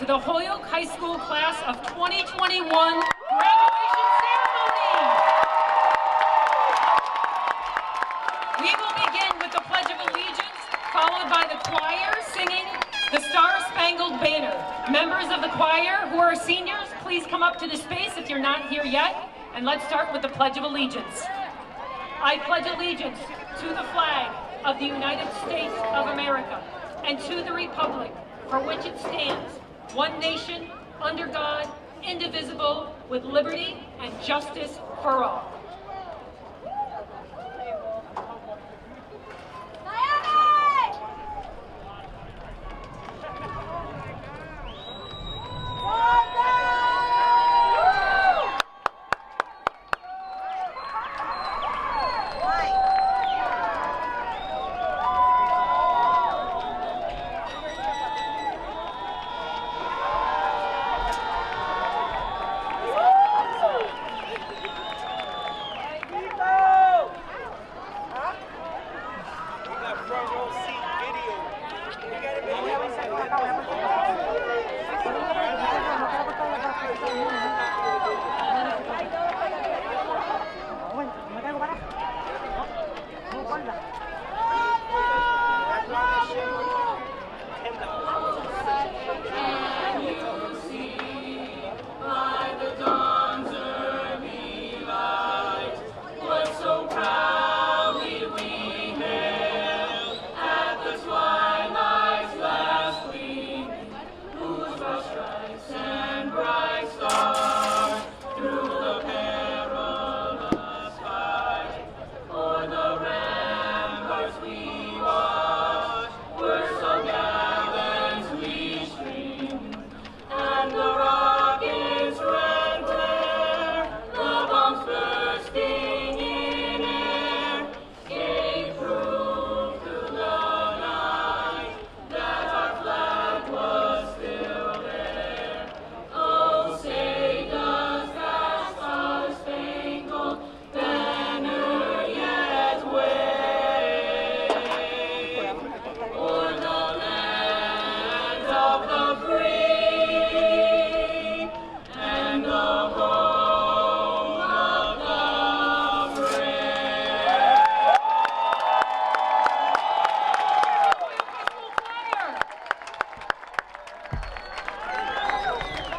the Holyoke High School class of 2021 graduation ceremony. We will begin with the Pledge of Allegiance, followed by the choir singing the Star-Spangled Banner. Members of the choir who are seniors, please come up to the space if you're not here yet, and let's start with the Pledge of Allegiance. I pledge allegiance to the flag of the United States of America and to the republic for which it stands, one nation, under God, indivisible, with liberty and justice for all.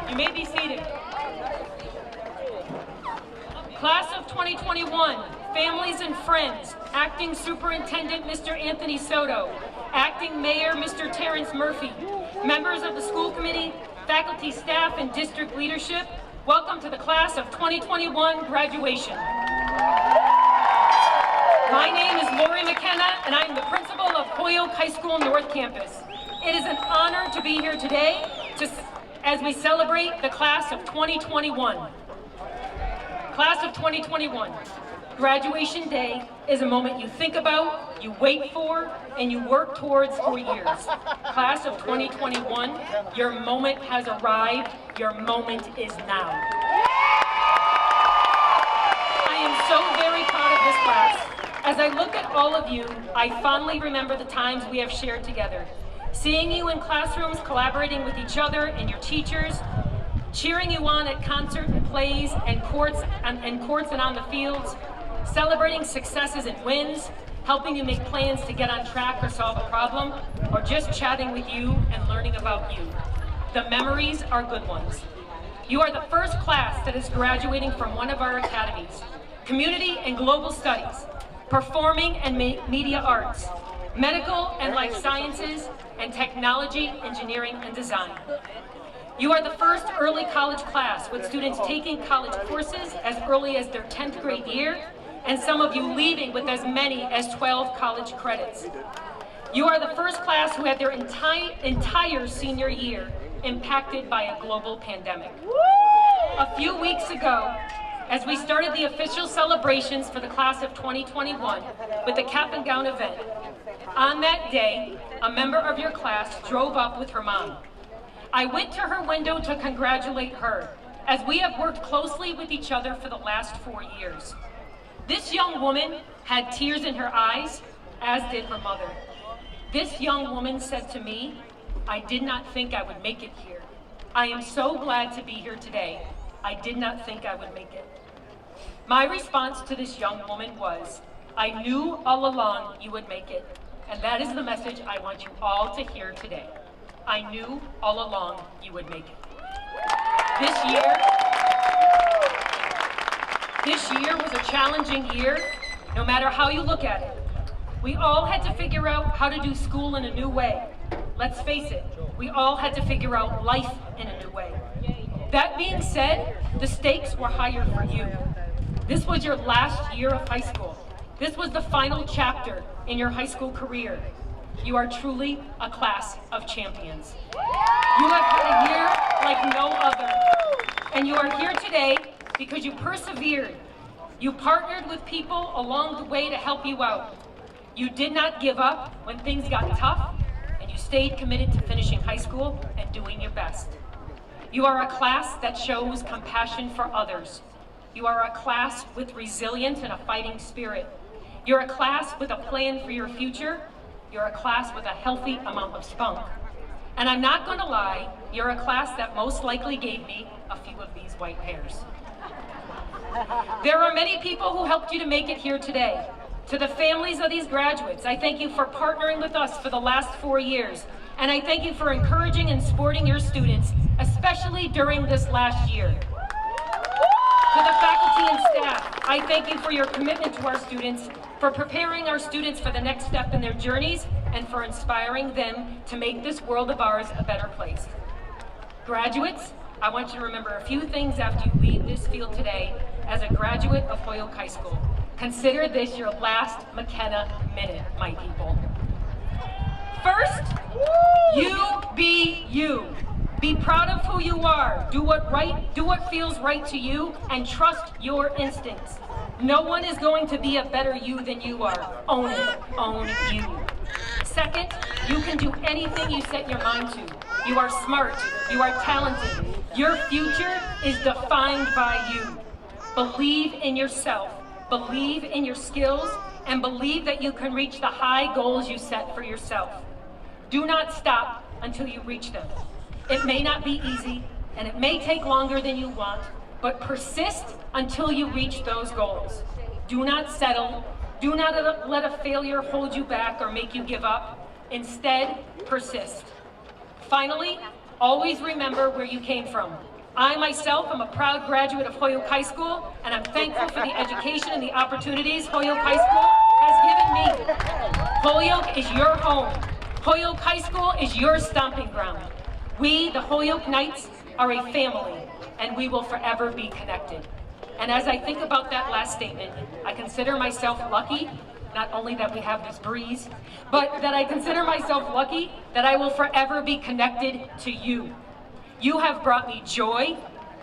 You may be seated. Class of 2021, families and friends, Acting Superintendent Mr. Anthony Soto, Acting Mayor Mr. Terrence Murphy, members of the school committee, faculty, staff, and district leadership, welcome to the Class of 2021 graduation. My name is Lori McKenna, and I am the principal of Holyoke High School North Campus. It is an honor to be here today as we celebrate the Class of 2021. Class of 2021, graduation day is a moment you think about, you wait for, and you work towards for years. Class of 2021, your moment has arrived, your moment is now. I am so very proud of this class. As I look at all of you, I fondly remember the times we have shared together. Seeing you in classrooms, collaborating with each other and your teachers, cheering you on at concert and plays and courts and on the fields, celebrating successes and wins, helping you make plans to get on track or solve a problem, or just chatting with you and learning about you. The memories are good ones. You are the first class that is graduating from one of our academies: Community and Global Studies, Performing and Media Arts, Medical and Life Sciences, and Technology, Engineering, and Design. You are the first early college class with students taking college courses as early as their 10th grade year, and some of you leaving with as many as 12 college credits. You are the first class who had their entire senior year impacted by a global pandemic. A few weeks ago, as we started the official celebrations for the Class of 2021 with the cap and gown event, on that day, a member of your class drove up with her mom. I went to her window to congratulate her, as we have worked closely with each other for the last 4 years. This young woman had tears in her eyes, as did her mother. This young woman said to me, "I did not think I would make it here. I am so glad to be here today. I did not think I would make it. My response to this young woman was, I knew all along you would make it, and that is the message I want you all to hear today. I knew all along you would make it. This year was a challenging year, no matter how you look at it. We all had to figure out how to do school in a new way. Let's face it, we all had to figure out life in a new way. That being said, the stakes were higher for you. This was your last year of high school. This was the final chapter in your high school career. You are truly a class of champions. You have had a year like no other. And you are here today because you persevered. You partnered with people along the way to help you out. You did not give up when things got tough, and you stayed committed to finishing high school and doing your best. You are a class that shows compassion for others. You are a class with resilience and a fighting spirit. You're a class with a plan for your future. You're a class with a healthy amount of spunk. And I'm not going to lie, you're a class that most likely gave me a few of these white hairs. There are many people who helped you to make it here today. To the families of these graduates, I thank you for partnering with us for the last 4 years. And I thank you for encouraging and supporting your students, especially during this last year. To the faculty and staff, I thank you for your commitment to our students, for preparing our students for the next step in their journeys, and for inspiring them to make this world of ours a better place. Graduates, I want you to remember a few things after you leave this field today as a graduate of Holyoke High School. Consider this your last McKenna minute, my people. First, you be you. Be proud of who you are. Do what feels right to you, and trust your instincts. No one is going to be a better you than you are. Own it. Own you. Second, you can do anything you set your mind to. You are smart. You are talented. Your future is defined by you. Believe in yourself. Believe in your skills, and believe that you can reach the high goals you set for yourself. Do not stop until you reach them. It may not be easy, and it may take longer than you want, but persist until you reach those goals. Do not settle. Do not let a failure hold you back or make you give up. Instead, persist. Finally, always remember where you came from. I myself am a proud graduate of Holyoke High School, and I'm thankful for the education and the opportunities Holyoke High School has given me. Holyoke is your home. Holyoke High School is your stomping ground. We, the Holyoke Knights, are a family, and we will forever be connected. And as I think about that last statement, I consider myself lucky, not only that we have this breeze, but that I consider myself lucky that I will forever be connected to you. You have brought me joy,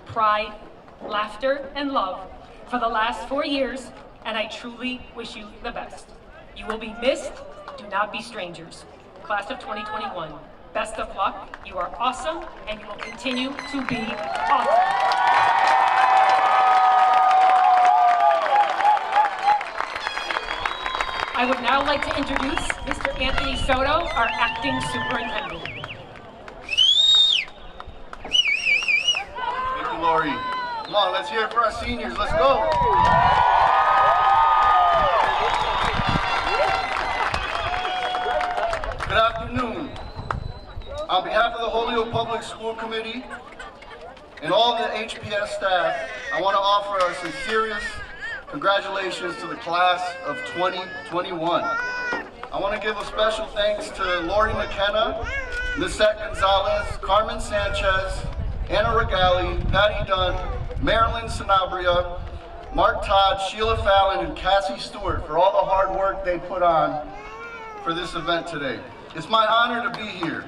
pride, laughter, and love for the last 4 years, and I truly wish you the best. You will be missed. Do not be strangers. Class of 2021, best of luck. You are awesome, and you will continue to be awesome. I would now like to introduce Mr. Anthony Soto, our acting superintendent. Lori. Come on, let's hear it for our seniors. Let's go. Good afternoon. On behalf of the Holyoke Public School Committee and all the HPS staff, I want to offer our sincerest congratulations to the class of 2021. I want to give a special thanks to Lori McKenna, Lisette Gonzalez, Carmen Sanchez, Anna Regali, Patty Dunn, Marilyn Sanabria, Mark Todd, Sheila Fallon, and Cassie Stewart for all the hard work they put on for this event today. It's my honor to be here.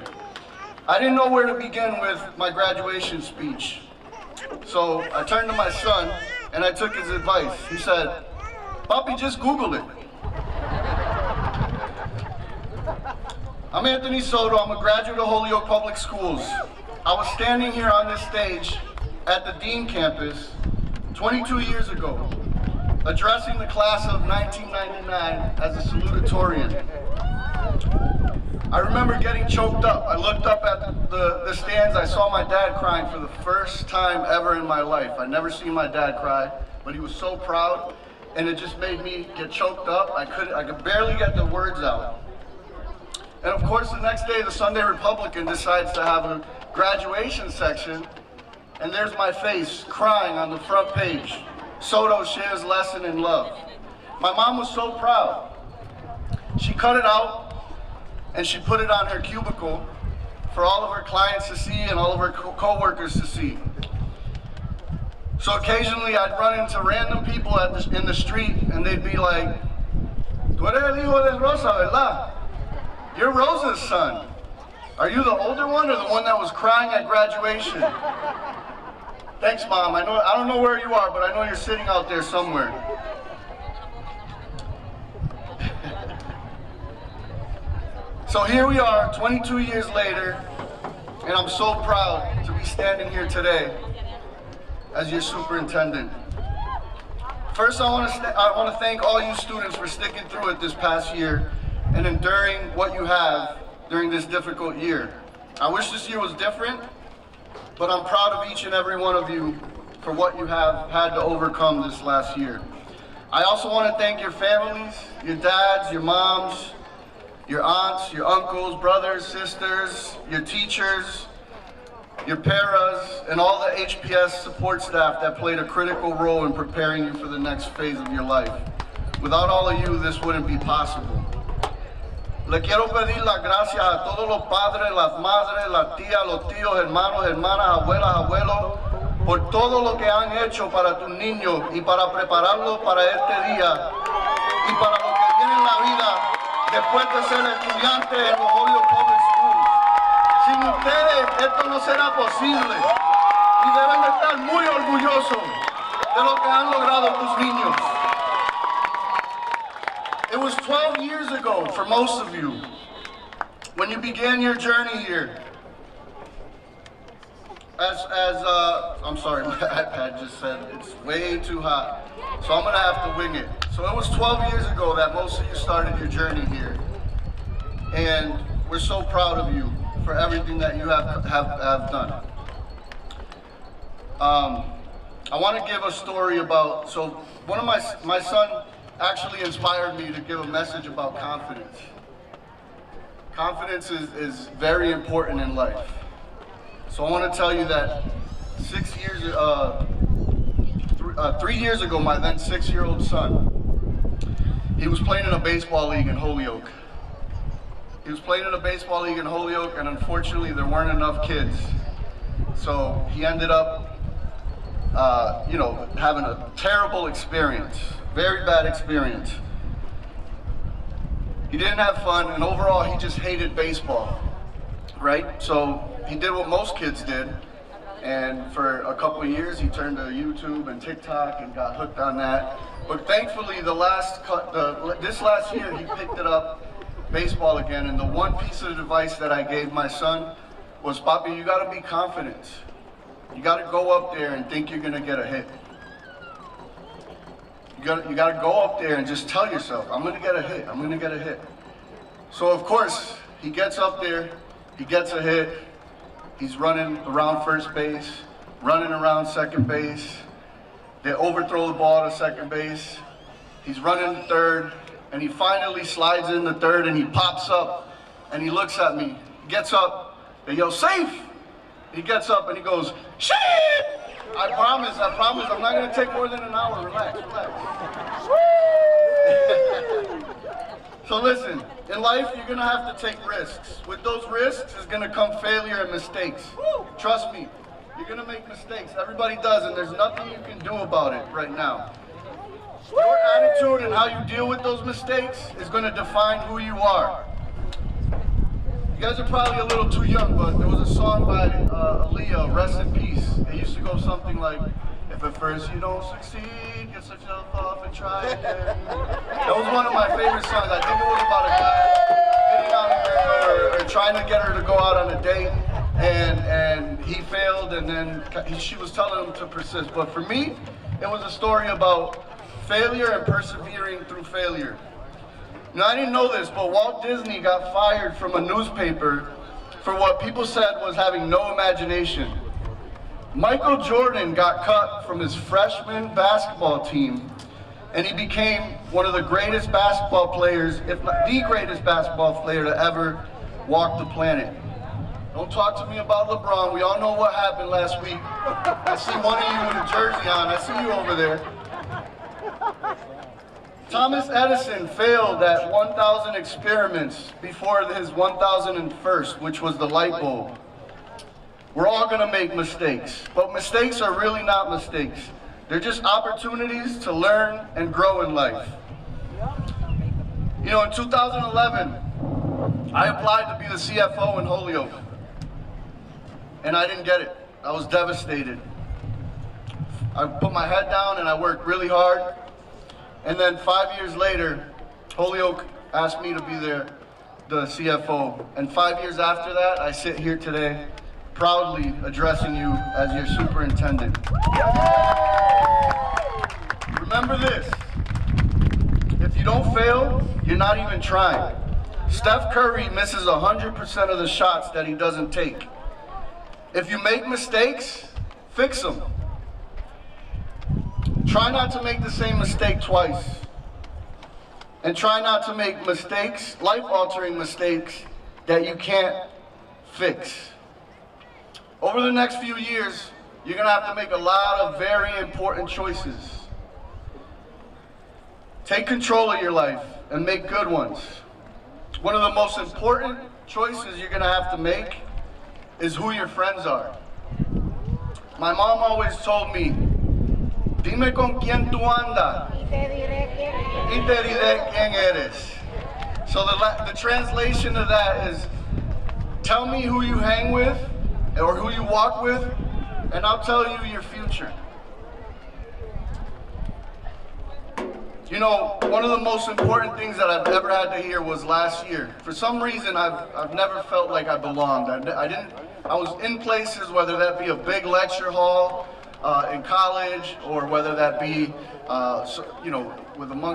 I didn't know where to begin with my graduation speech. So I turned to my son and I took his advice. He said, "Papi, just Google it." I'm Anthony Soto. I'm a graduate of Holyoke Public Schools. I was standing here on this stage at the Dean campus 22 years ago, addressing the class of 1999 as a salutatorian. I remember getting choked up. I looked up at the stands. I saw my dad crying for the first time ever in my life. I'd never seen my dad cry, but he was so proud, and it just made me get choked up. I could barely get the words out. And of course, the next day, the Sunday Republican decides to have a graduation section, and there's my face crying on the front page. Soto shares lesson in love. My mom was so proud. She cut it out and she put it on her cubicle for all of her clients to see and all of her co-workers to see. So occasionally I'd run into random people in the street and they'd be like, "Tú eres el hijo de Rosa, ¿verdad? You're Rosa's son. Are you the older one or the one that was crying at graduation?" Thanks, Mom. I don't know where you are, but I know you're sitting out there somewhere. So here we are, 22 years later, and I'm so proud to be standing here today as your superintendent. First, I want to thank all you students for sticking through it this past year and enduring what you have during this difficult year. I wish this year was different, but I'm proud of each and every one of you for what you have had to overcome this last year. I also want to thank your families, your dads, your moms, your aunts, your uncles, brothers, sisters, your teachers, your paras, and all the HPS support staff that played a critical role in preparing you for the next phase of your life. Without all of you, this wouldn't be possible. Le quiero pedir las gracias a todos los padres, las madres, las tías, los tíos, hermanos, hermanas, abuelas, abuelos, por todo lo que han hecho para tus niños y para prepararlos para este día y para lo que viene en la vida después de ser estudiante en los Holyoke Public Schools. Sin ustedes esto no será posible y deben de estar muy orgullosos de lo que han logrado tus niños. It was 12 years ago for most of you when you began your journey here. I'm sorry, my iPad just said it's way too hot, so I'm gonna have to wing it. So it was 12 years ago that most of you started your journey here, and we're so proud of you for everything that you have done. I want to give a story about, so one of my son actually inspired me to give a message about confidence. Confidence is very important in life. So I want to tell you that 3 years ago, my then 6-year-old son, he was playing in a baseball league in Holyoke. He was playing in a baseball league in Holyoke, and unfortunately there weren't enough kids. So he ended up, having a terrible experience, very bad experience. He didn't have fun, and overall he just hated baseball, right? So he did what most kids did, and for a couple of years he turned to YouTube and TikTok and got hooked on that. But thankfully this last year he picked it up, baseball again, and the one piece of advice that I gave my son was, "Papi, you gotta be confident. You gotta go up there and think you're gonna get a hit. You gotta go up there and just tell yourself, I'm gonna get a hit, I'm gonna get a hit." So of course, he gets up there, he gets a hit, he's running around first base, running around second base, they overthrow the ball to second base, he's running to third, and he finally slides in the third and he pops up and he looks at me, gets up, they yell, "Safe!" He gets up and he goes, "Shit!" I promise, I'm not gonna take more than an hour, relax. So listen, in life you're gonna have to take risks. With those risks is gonna come failure and mistakes. Trust me, you're gonna make mistakes. Everybody does, and there's nothing you can do about it right now. Your attitude and how you deal with those mistakes is gonna define who you are. You guys are probably a little too young, but there was a song by Aaliyah, Rest in Peace. It used to go something like, "If at first you don't succeed, get yourself off and try again." That was one of my favorite songs. I think it was about a guy getting on a girl or trying to get her to go out on a date, and he failed, and then she was telling him to persist. But for me, it was a story about failure and persevering through failure. Now, I didn't know this, but Walt Disney got fired from a newspaper for what people said was having no imagination. Michael Jordan got cut from his freshman basketball team, and he became one of the greatest basketball players, if not the greatest basketball player to ever walk the planet. Don't talk to me about LeBron. We all know what happened last week. I see one of you with a jersey on. I see you over there. Thomas Edison failed at 1,000 experiments before his 1,001st, which was the light bulb. We're all gonna make mistakes, but mistakes are really not mistakes. They're just opportunities to learn and grow in life. You know, in 2011, I applied to be the CFO in Holyoke, and I didn't get it. I was devastated. I put my head down and I worked really hard. And then 5 years later, Holyoke asked me to be the CFO. And 5 years after that, I sit here today proudly addressing you as your superintendent. Remember this, if you don't fail, you're not even trying. Steph Curry misses 100% of the shots that he doesn't take. If you make mistakes, fix them. Try not to make the same mistake twice. And try not to make mistakes, life-altering mistakes, that you can't fix. Over the next few years, you're gonna have to make a lot of very important choices. Take control of your life and make good ones. One of the most important choices you're gonna have to make is who your friends are. My mom always told me, dime con quién tú andas, y te diré quién eres. So the translation of that is, tell me who you hang with, or who you walk with, and I'll tell you your future. You know, one of the most important things that I've ever had to hear was last year. For some reason, I've never felt like I belonged. I was in places, whether that be a big lecture hall in college, or whether that be,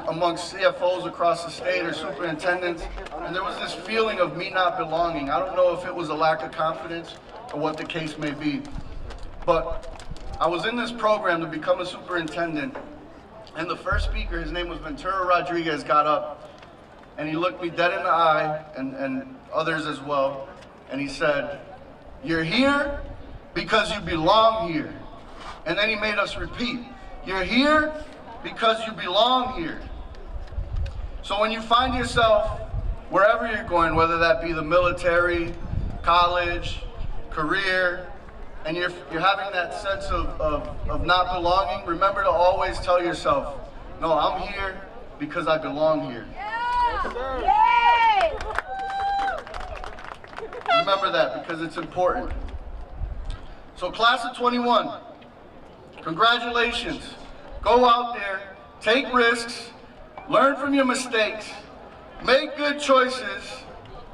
amongst CFOs across the state or superintendents, and there was this feeling of me not belonging. I don't know if it was a lack of confidence or what the case may be, but I was in this program to become a superintendent, and the first speaker, his name was Ventura Rodriguez, got up, and he looked me dead in the eye, and others as well, and he said, "You're here because you belong here." And then he made us repeat, "You're here because you belong here." So when you find yourself wherever you're going, whether that be the military, college, career, and you're having that sense of not belonging, remember to always tell yourself, no, I'm here because I belong here. Yay! Remember that, because it's important. So class of 21, congratulations. Go out there, take risks, learn from your mistakes, make good choices,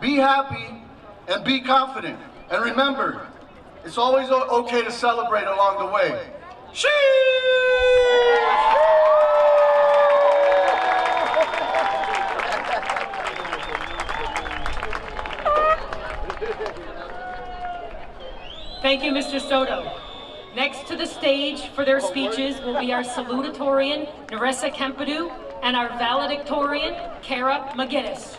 be happy, and be confident. And remember, it's always okay to celebrate along the way. Sheesh! Thank you, Mr. Soto. Next to the stage for their speeches will be our Salutatorian, Narissa Kempadu, and our Valedictorian, Kara McGinnis.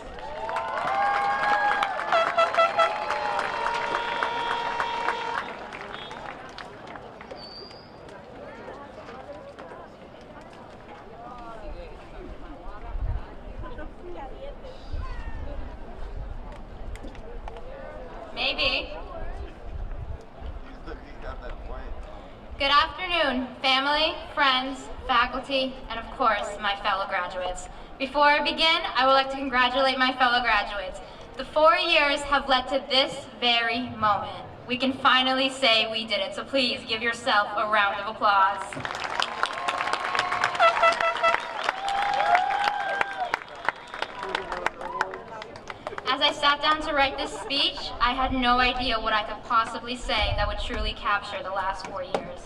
Maybe. Good afternoon, family, friends, faculty, and of course, my fellow graduates. Before I begin, I would like to congratulate my fellow graduates. The 4 years have led to this very moment. We can finally say we did it, so please give yourself a round of applause. As I sat down to write this speech, I had no idea what I could possibly say that would truly capture the last 4 years.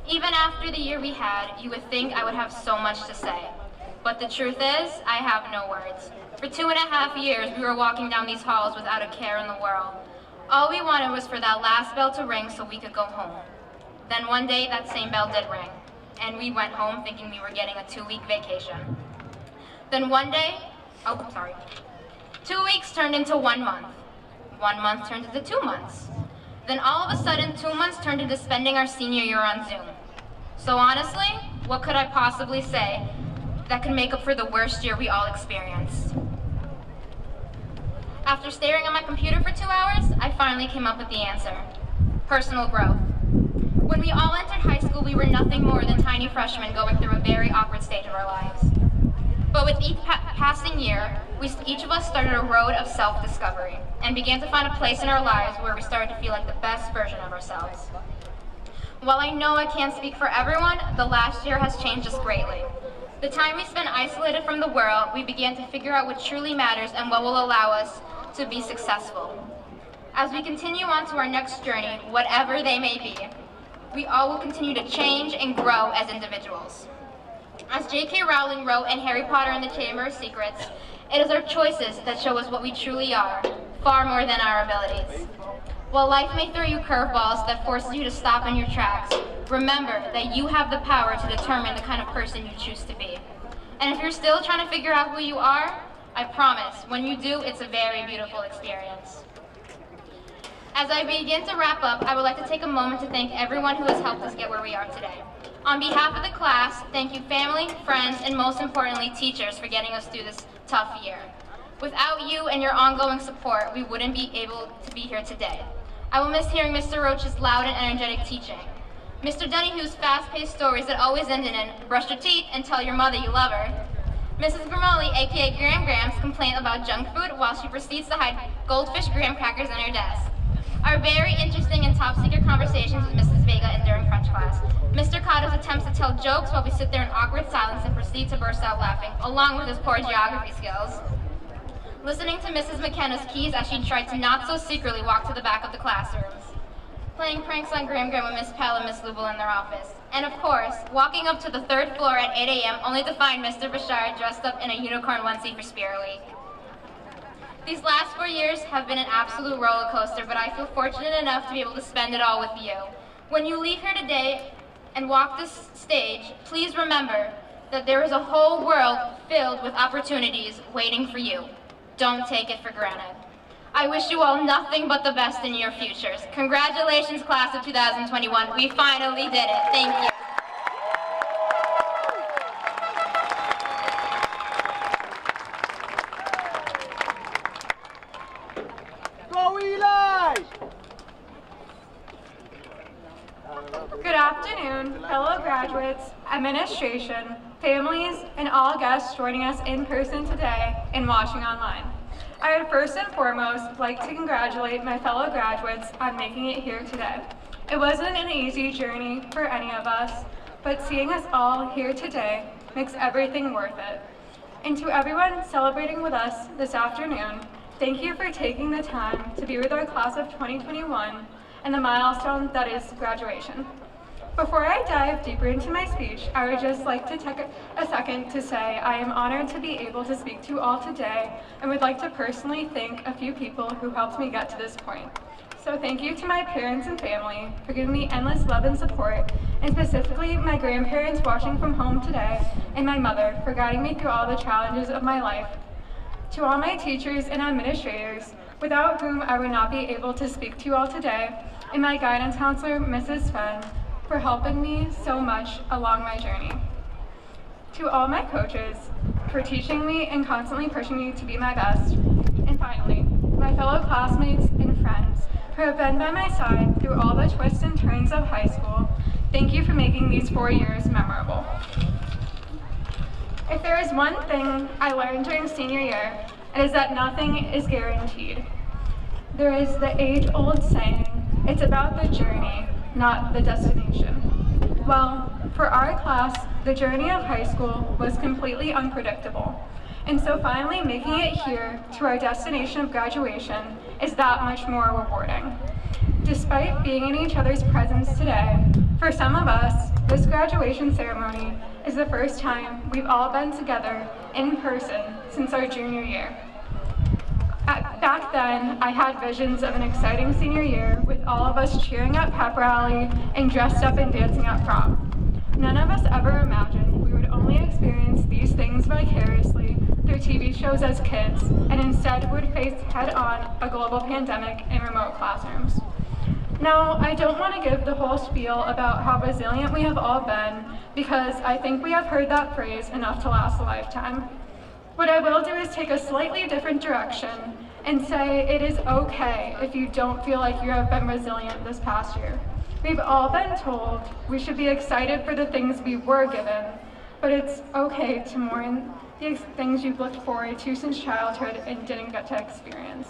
Even after the year we had, you would think I would have so much to say. But the truth is, I have no words. For 2.5 years, we were walking down these halls without a care in the world. All we wanted was for that last bell to ring so we could go home. Then one day, that same bell did ring, and we went home thinking we were getting a 2-week vacation. Then one day, 2 weeks turned into 1 month. 1 month turned into 2 months. Then all of a sudden, 2 months turned into spending our senior year on Zoom. So honestly, what could I possibly say that could make up for the worst year we all experienced? After staring at my computer for 2 hours, I finally came up with the answer: personal growth. When we all entered high school, we were nothing more than tiny freshmen going through a very awkward stage of our lives. But with each passing year, each of us started a road of self-discovery and began to find a place in our lives where we started to feel like the best version of ourselves. While I know I can't speak for everyone, the last year has changed us greatly. The time we spent isolated from the world, we began to figure out what truly matters and what will allow us to be successful. As we continue on to our next journey, whatever they may be, we all will continue to change and grow as individuals. As J.K. Rowling wrote in Harry Potter and the Chamber of Secrets, it is our choices that show us what we truly are, far more than our abilities. While life may throw you curveballs that forces you to stop in your tracks, remember that you have the power to determine the kind of person you choose to be. And if you're still trying to figure out who you are, I promise, when you do, it's a very beautiful experience. As I begin to wrap up, I would like to take a moment to thank everyone who has helped us get where we are today. On behalf of the class, thank you family, friends, and most importantly, teachers for getting us through this tough year. Without you and your ongoing support, we wouldn't be able to be here today. I will miss hearing Mr. Roach's loud and energetic teaching, Mr. Donahue fast-paced stories that always ended in brush your teeth and tell your mother you love her, Mrs. Grimaldi, aka Graham Graham's complaint about junk food while she proceeds to hide goldfish graham crackers in her desk, our very interesting and top-secret conversations with Mrs. Vega during French class, Mr. Cotto's attempts to tell jokes while we sit there in awkward silence and proceed to burst out laughing, along with his poor geography skills, listening to Mrs. McKenna's keys as she tried to not so secretly walk to the back of the classrooms, playing pranks on Graham Graham with Miss Pell and Miss Lubel in their office, and of course, walking up to the 3rd floor at 8 a.m. only to find Mr. Bashar dressed up in a unicorn onesie for Spirit Week. These last 4 years have been an absolute roller coaster, but I feel fortunate enough to be able to spend it all with you. When you leave here today and walk this stage, please remember that there is a whole world filled with opportunities waiting for you. Don't take it for granted. I wish you all nothing but the best in your futures. Congratulations, class of 2021. We finally did it. Thank you. Go Eli! Good afternoon, fellow graduates, administration, families, and all guests joining us in person today and watching online. I would first and foremost like to congratulate my fellow graduates on making it here today. It wasn't an easy journey for any of us, but seeing us all here today makes everything worth it. And to everyone celebrating with us this afternoon, thank you for taking the time to be with our class of 2021 and the milestone that is graduation. Before I dive deeper into my speech, I would just like to take a second to say I am honored to be able to speak to you all today and would like to personally thank a few people who helped me get to this point. So thank you to my parents and family for giving me endless love and support, and specifically my grandparents watching from home today and my mother for guiding me through all the challenges of my life. To all my teachers and administrators, without whom I would not be able to speak to you all today, and my guidance counselor, Mrs. Sven, for helping me so much along my journey. To all my coaches for teaching me and constantly pushing me to be my best. And finally, my fellow classmates and friends who have been by my side through all the twists and turns of high school, thank you for making these 4 years memorable. If there is one thing I learned during senior year, it is that nothing is guaranteed. There is the age-old saying, it's about the journey, not the destination. Well, for our class, the journey of high school was completely unpredictable. And so finally making it here to our destination of graduation is that much more rewarding. Despite being in each other's presence today, for some of us, this graduation ceremony is the first time we've all been together in person since our junior year. Back then, I had visions of an exciting senior year with all of us cheering at pep rally and dressed up and dancing at prom. None of us ever imagined we would only experience these things vicariously through TV shows as kids, and instead would face head-on a global pandemic in remote classrooms. Now, I don't want to give the whole spiel about how resilient we have all been, because I think we have heard that phrase enough to last a lifetime. What I will do is take a slightly different direction and say it is okay if you don't feel like you have been resilient this past year. We've all been told we should be excited for the things we were given, but it's okay to mourn the things you've looked forward to since childhood and didn't get to experience.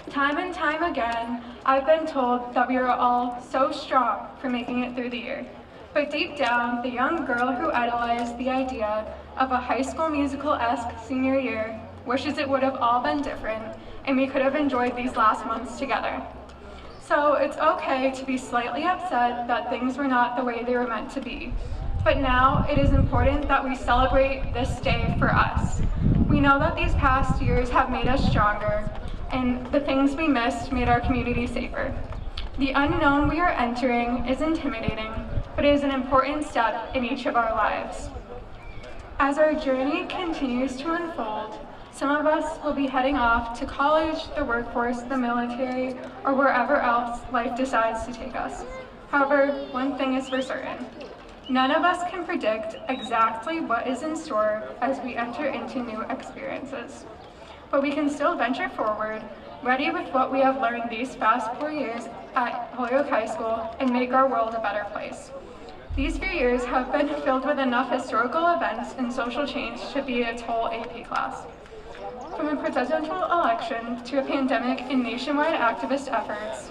Time and time again, I've been told that we are all so strong for making it through the year. But deep down, the young girl who idolized the idea of a High School Musical-esque senior year wishes it would have all been different and we could have enjoyed these last months together. So it's okay to be slightly upset that things were not the way they were meant to be. But now it is important that we celebrate this day for us. We know that these past years have made us stronger, and the things we missed made our community safer. The unknown we are entering is intimidating, but it is an important step in each of our lives. As our journey continues to unfold, some of us will be heading off to college, the workforce, the military, or wherever else life decides to take us. However, one thing is for certain. None of us can predict exactly what is in store as we enter into new experiences. But we can still venture forward, ready with what we have learned these past 4 years at Holyoke High School, and make our world a better place. These few years have been filled with enough historical events and social change to be its whole AP class. From a presidential election to a pandemic and nationwide activist efforts,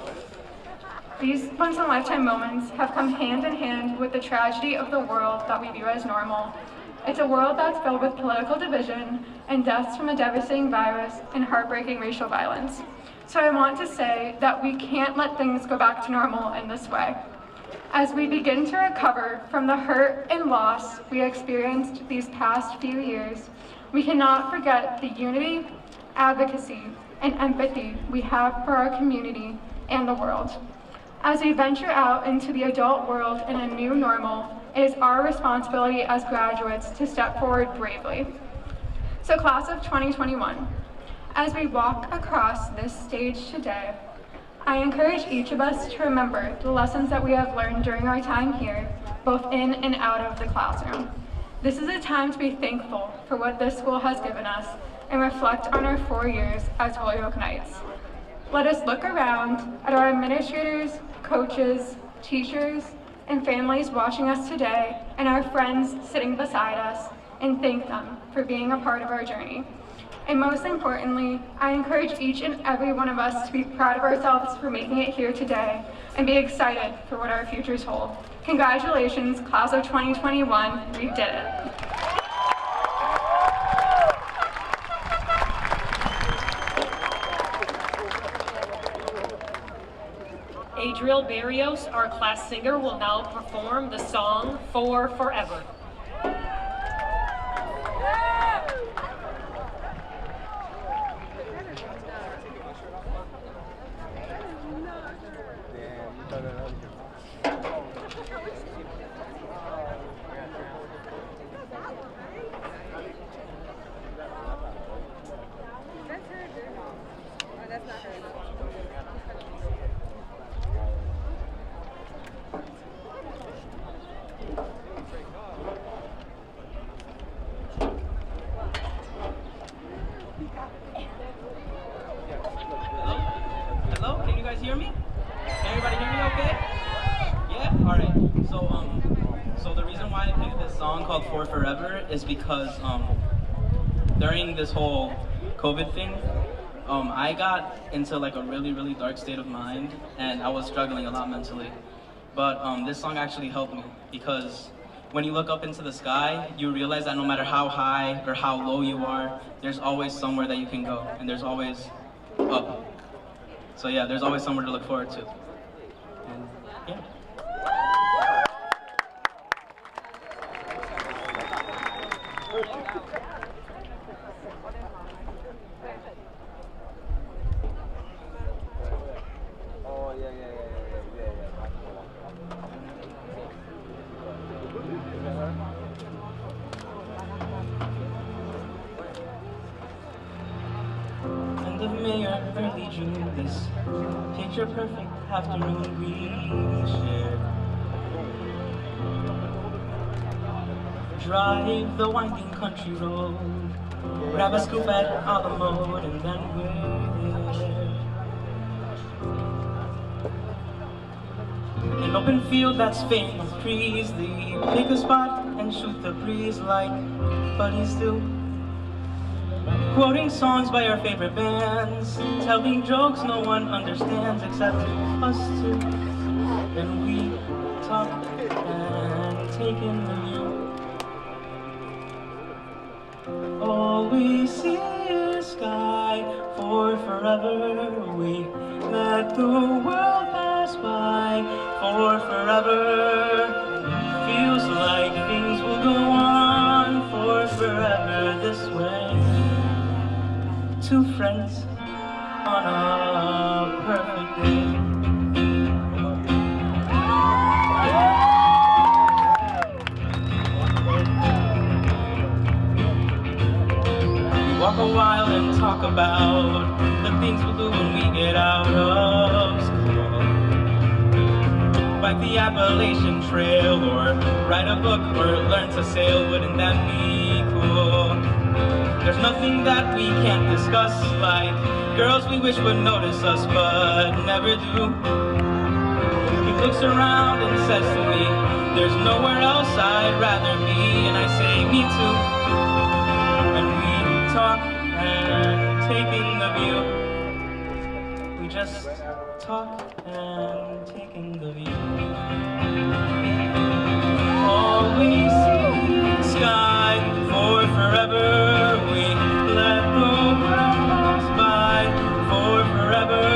these once-in-a-lifetime moments have come hand in hand with the tragedy of the world that we view as normal. It's a world that's filled with political division and deaths from a devastating virus and heartbreaking racial violence. So I want to say that we can't let things go back to normal in this way. As we begin to recover from the hurt and loss we experienced these past few years, we cannot forget the unity, advocacy, and empathy we have for our community and the world. As we venture out into the adult world in a new normal, it is our responsibility as graduates to step forward bravely. So class of 2021, as we walk across this stage today, I encourage each of us to remember the lessons that we have learned during our time here, both in and out of the classroom. This is a time to be thankful for what this school has given us and reflect on our 4 years as Holyoke Knights. Let us look around at our administrators, coaches, teachers, and families watching us today, and our friends sitting beside us, and thank them for being a part of our journey. And most importantly, I encourage each and every one of us to be proud of ourselves for making it here today and be excited for what our futures hold. Congratulations, class of 2021, we did it. Adriel Barrios, our class singer, will now perform the song For Forever. Hello? Can you guys hear me? Can everybody hear me okay? Yeah? Alright. So the reason why I picked this song called For Forever is because during this whole COVID thing, I got into like a really dark state of mind, and I was struggling a lot mentally. But this song actually helped me, because when you look up into the sky, you realize that no matter how high or how low you are, there's always somewhere that you can go, and there's always up. So yeah, there's always somewhere to look forward to. And yeah. Oh, yeah. End of May or early June, this picture perfect afternoon we shared. Drive the winding country road, grab a scoop at Alamo, and then we're there. An open field that's filled with trees, they pick a spot and shoot the breeze like buddies do. Quoting songs by our favorite bands, telling jokes no one understands except us two. Then we talk and take in the view. All we see is sky for forever. We let the world pass by for forever. Feels like things will go on for forever this way. Two friends on a perfect day. We walk a while and talk about the things we'll do when we get out of school. Bike the Appalachian Trail or write a book or learn to sail. Wouldn't that be cool? There's nothing that we can't discuss, like girls we wish would notice us but never do. He looks around and says to me, there's nowhere else I'd rather be, and I say, me too. And we talk and take in the view. We just talk and take in the view. All we see is sky for forever. We let the world pass by for forever.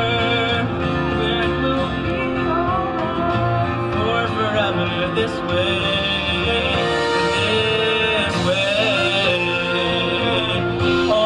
It will be alright for forever this way. This way. Oh.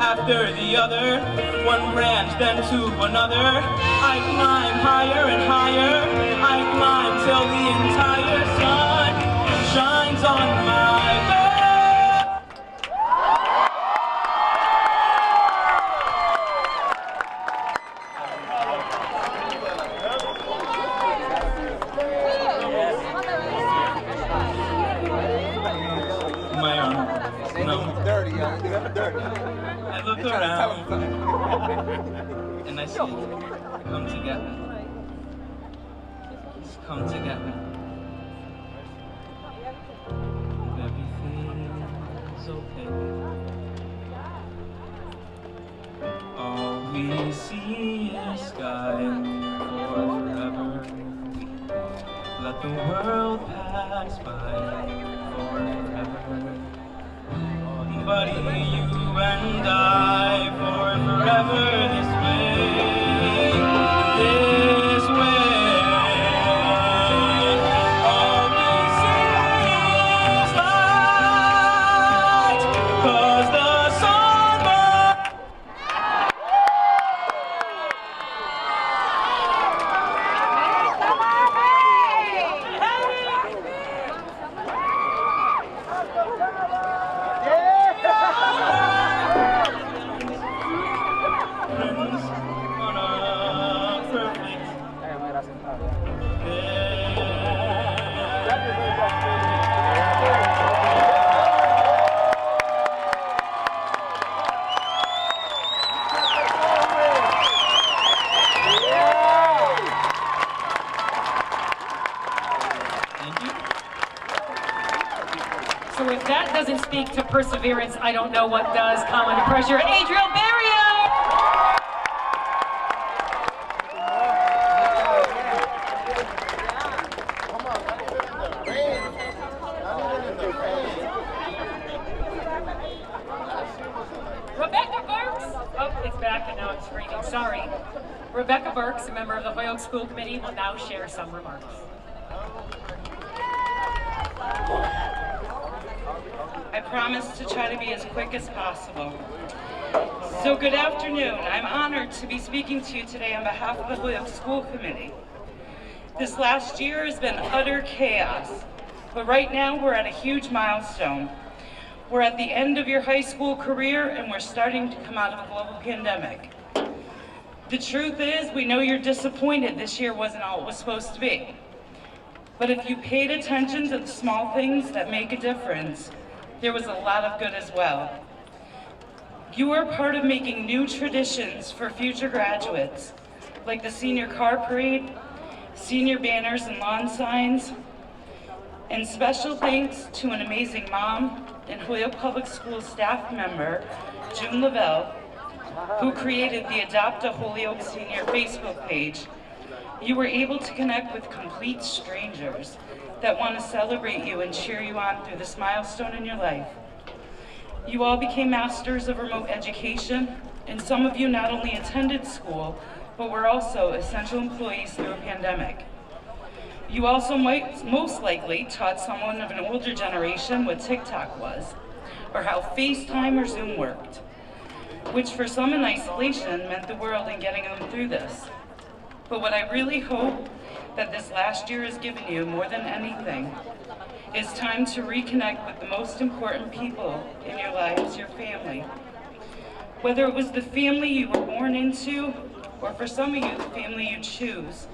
After the other, one branch then to another. I climb higher and higher. I climb till the entire sun shines on my back. My arm. No. Dirty, yeah. You have a dirty. I look around and I see come together. Let's come together. Everything's okay. All we see is sky for forever. Let the world pass by for forever. Buddy, you and I for forever this way, this way. All we see is light, 'cause the sun burns. So if that doesn't speak to perseverance, I don't know what does. Calm under pressure. Adriel Barrio! Rebecca Burks! Oh, it's back and now it's screaming. Sorry. Rebecca Burks, a member of the Holyoke School Committee, will now share some remarks. I promise to try to be as quick as possible. So good afternoon. I'm honored to be speaking to you today on behalf of the Holyoke School Committee. This last year has been utter chaos, but right now we're at a huge milestone. We're at the end of your high school career and we're starting to come out of a global pandemic. The truth is, we know you're disappointed this year wasn't all it was supposed to be. But if you paid attention to the small things that make a difference, there was a lot of good as well. You are part of making new traditions for future graduates, like the senior car parade, senior banners and lawn signs, and special thanks to an amazing mom and Holyoke Public Schools staff member, June Lavelle, who created the Adopt a Holyoke Senior Facebook page. You were able to connect with complete strangers that want to celebrate you and cheer you on through this milestone in your life. You all became masters of remote education, and some of you not only attended school, but were also essential employees through a pandemic. You also most likely taught someone of an older generation what TikTok was, or how FaceTime or Zoom worked, which for some in isolation meant the world in getting them through this. But what I really hope that this last year has given you more than anything is time to reconnect with the most important people in your lives, your family. Whether it was the family you were born into, or for some of you, the family you choose.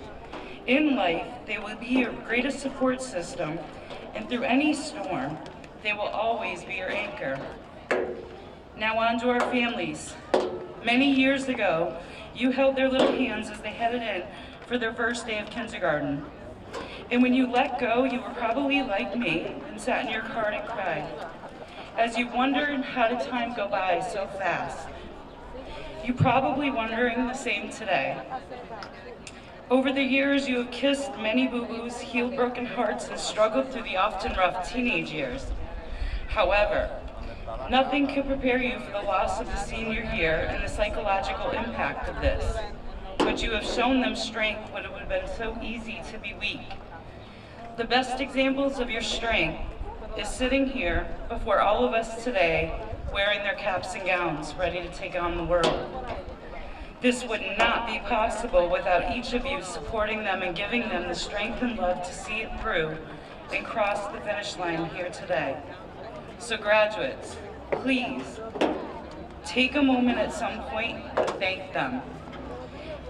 In life, they will be your greatest support system, and through any storm, they will always be your anchor. Now on to our families. Many years ago, you held their little hands as they headed in for their first day of kindergarten. And when you let go, you were probably like me and sat in your car and cried, as you wondered how did time go by so fast. You're probably wondering the same today. Over the years, you have kissed many boo-boos, healed broken hearts, and struggled through the often rough teenage years. However, nothing could prepare you for the loss of the senior year and the psychological impact of this. But you have shown them strength when it would have been so easy to be weak. The best examples of your strength is sitting here before all of us today, wearing their caps and gowns, ready to take on the world. This would not be possible without each of you supporting them and giving them the strength and love to see it through and cross the finish line here today. So graduates, please take a moment at some point to thank them.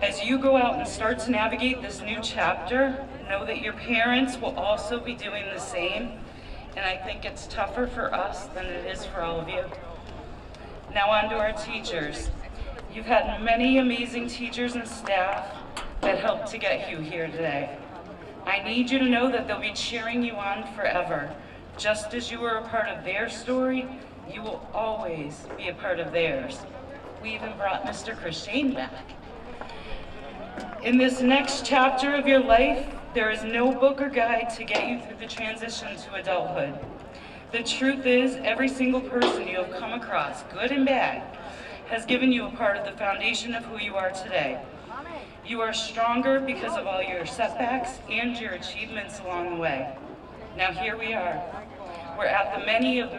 As you go out and start to navigate this new chapter, know that your parents will also be doing the same, and I think it's tougher for us than it is for all of you. Now on to our teachers. You've had many amazing teachers and staff that helped to get you here today. I need you to know that they'll be cheering you on forever. Just as you were a part of their story, you will always be a part of theirs. We even brought Mr. Christian back. In this next chapter of your life, there is no book or guide to get you through the transition to adulthood. The truth is, every single person you have come across, good and bad, has given you a part of the foundation of who you are today. You are stronger because of all your setbacks and your achievements along the way. Now here we are. We're at the many of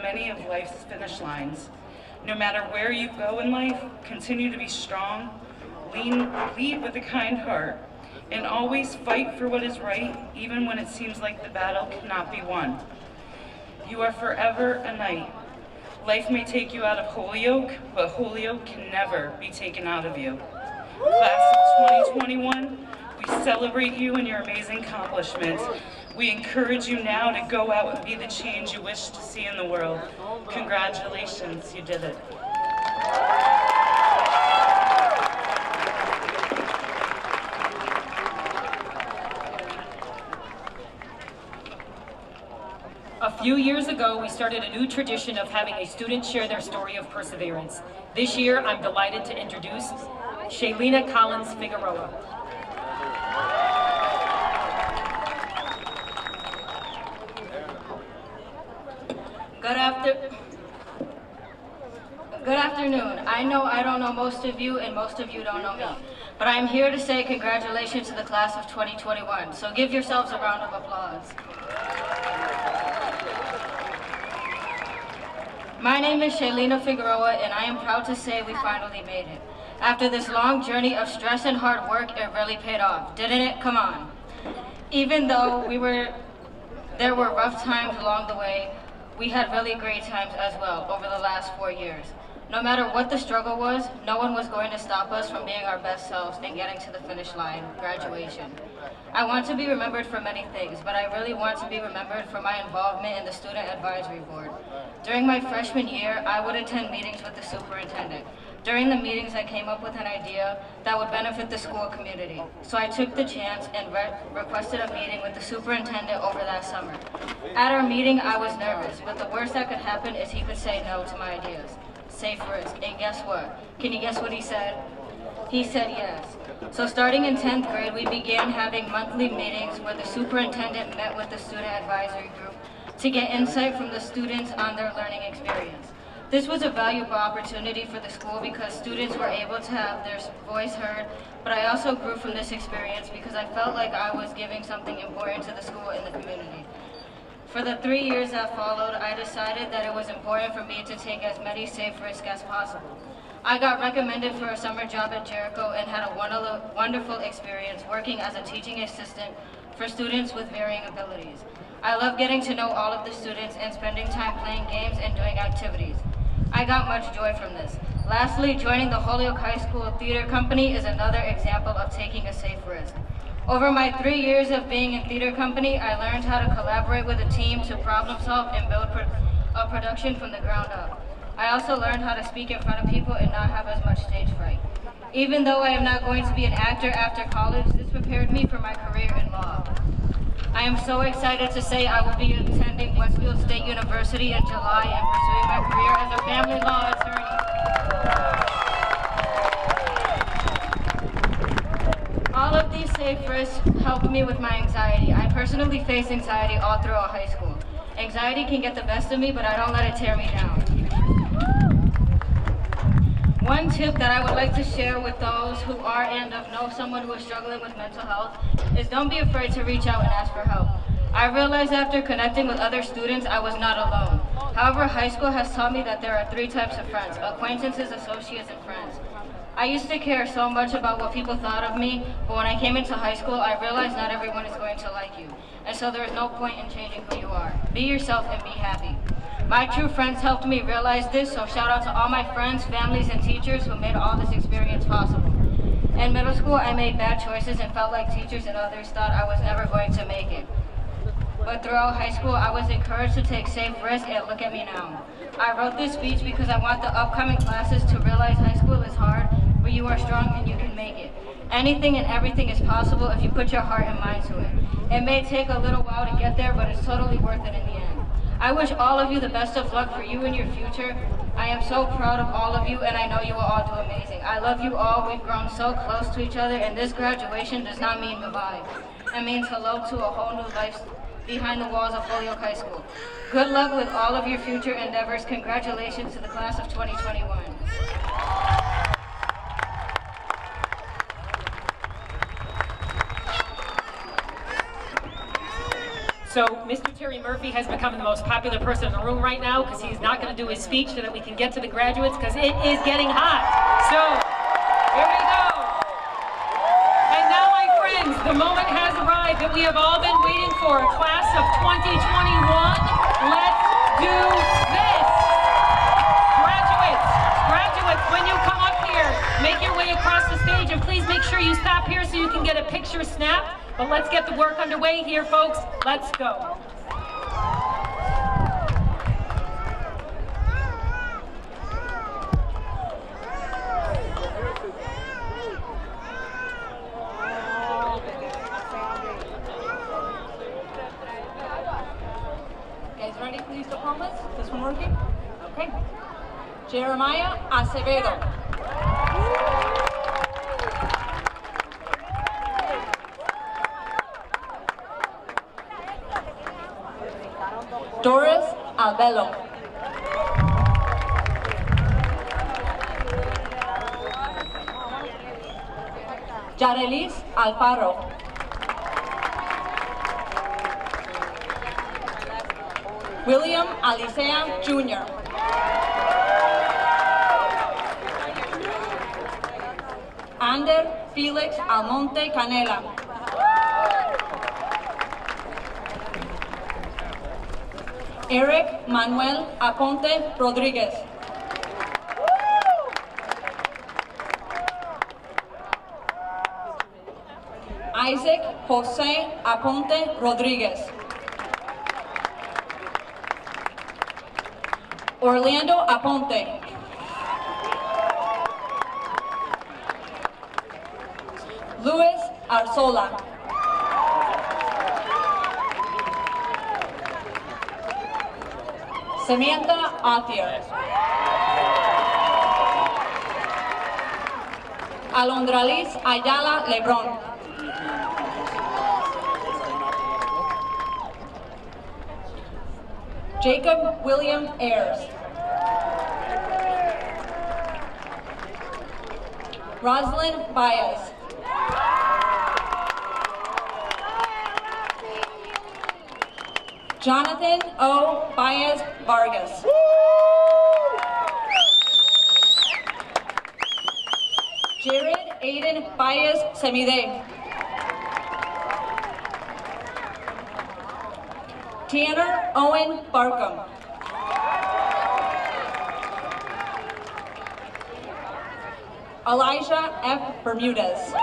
life's finish lines. No matter where you go in life, continue to be strong, lead with a kind heart, and always fight for what is right, even when it seems like the battle cannot be won. You are forever a knight. Life may take you out of Holyoke, but Holyoke can never be taken out of you. Class of 2021, we celebrate you and your amazing accomplishments. We encourage you now to go out and be the change you wish to see in the world. Congratulations, you did it. A few years ago, we started a new tradition of having a student share their story of perseverance. This year, I'm delighted to introduce Shaylina Collins Figueroa. Good afternoon. I know I don't know most of you, and most of you don't know me. But I'm here to say congratulations to the class of 2021. So give yourselves a round of applause. My name is Shaylina Figueroa, and I am proud to say we finally made it. After this long journey of stress and hard work, it really paid off, didn't it? Come on. Even though there were rough times along the way, we had really great times as well over the last 4 years. No matter what the struggle was, no one was going to stop us from being our best selves and getting to the finish line, graduation. I want to be remembered for many things, but I really want to be remembered for my involvement in the Student Advisory Board. During my freshman year, I would attend meetings with the superintendent. During the meetings, I came up with an idea that would benefit the school community. So I took the chance and requested a meeting with the superintendent over that summer. At our meeting, I was nervous, but the worst that could happen is he could say no to my ideas. Safe risk. And guess what? Can you guess what he said? He said yes. So starting in 10th grade, we began having monthly meetings where the superintendent met with the student advisory group to get insight from the students on their learning experience. This was a valuable opportunity for the school because students were able to have their voice heard, but I also grew from this experience because I felt like I was giving something important to the school and the community. For the 3 years that followed, I decided that it was important for me to take as many safe risks as possible. I got recommended for a summer job at Jericho and had a wonderful experience working as a teaching assistant for students with varying abilities. I love getting to know all of the students and spending time playing games and doing activities. I got much joy from this. Lastly, joining the Holyoke High School Theater Company is another example of taking a safe risk. Over my 3 years of being in theater company, I learned how to collaborate with a team to problem solve and build a production from the ground up. I also learned how to speak in front of people and not have as much stage fright. Even though I am not going to be an actor after college, this prepared me for my career in law. I am so excited to say I will be attending Westfield State University in July and pursuing my career as a family law attorney. All of these safe risks helped me with my anxiety. I personally faced anxiety all throughout high school. Anxiety can get the best of me, but I don't let it tear me down. One tip that I would like to share with those who are and know someone who is struggling with mental health is don't be afraid to reach out and ask for help. I realized after connecting with other students I was not alone. However, high school has taught me that there are 3 types of friends: acquaintances, associates, and friends. I used to care so much about what people thought of me, but when I came into high school, I realized not everyone is going to like you. And so there is no point in changing who you are. Be yourself and be happy. My true friends helped me realize this, so shout out to all my friends, families, and teachers who made all this experience possible. In middle school, I made bad choices and felt like teachers and others thought I was never going to make it. But throughout high school, I was encouraged to take safe risks, and look at me now. I wrote this speech because I want the upcoming classes to realize high school is hard, but you are strong and you can make it. Anything and everything is possible if you put your heart and mind to it. It may take a little while to get there, but it's totally worth it in the end. I wish all of you the best of luck for you and your future. I am so proud of all of you, and I know you will all do amazing. I love you all. We've grown so close to each other, and this graduation does not mean goodbye. It means hello to a whole new life behind the walls of Holyoke High School. Good luck with all of your future endeavors. Congratulations to the class of 2021. So Mr. Terry Murphy has become the most popular person in the room right now because he's not going to do his speech so that we can get to the graduates because it is getting hot. So here we go. And now, my friends, the moment has arrived that we have all been waiting for. Class of 2021, let's do this. Graduates, when you come up here, make your way across the stage and please make sure you stop here so you can get a picture snapped. But let's get the work underway here, folks. Let's go. Okay, ready for these diplomas? This one working? Okay. Jeremiah Acevedo. Doris Albello. Yarelis Alfaro. William Alicea Jr. Ander Felix Almonte Canela. Eric Manuel Aponte Rodriguez. Isaac Jose Aponte Rodriguez. Orlando Aponte. Luis Arzola. Samantha Athier. Alondralis Ayala Lebron. Jacob William Ayers. Roslyn Baez. Jonathan O. Baez Vargas. Jared Aiden Baez Semide. Tanner Owen Barkham. Elijah F. Bermudez.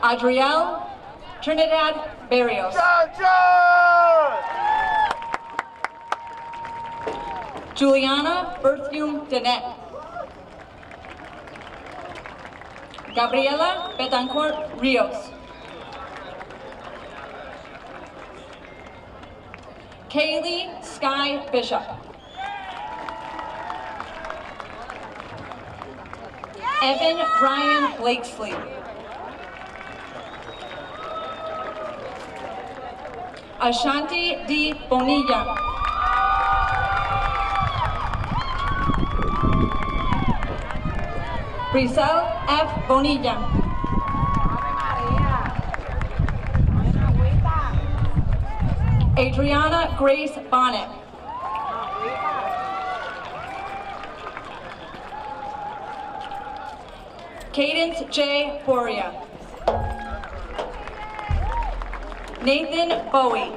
Adriel Trinidad Barrios. Juliana Berthium Danette. Gabriela Betancourt Rios. Kaylee Sky Bishop. Evan Ryan Blakesley. Ashanti D. Bonilla. Brisel F. Bonilla. Adriana Grace Bonnet. Cadence J. Boria. Nathan Bowie.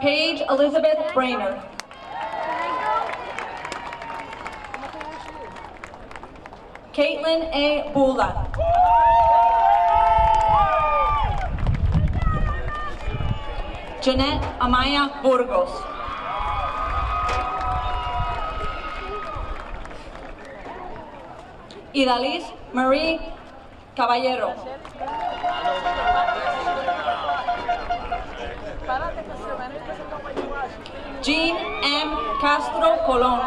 Paige Elizabeth Brainerd. Caitlin A. Bula. Jeanette Amaya Burgos. Idalis Marie Caballero. Jean M. Castro Colon.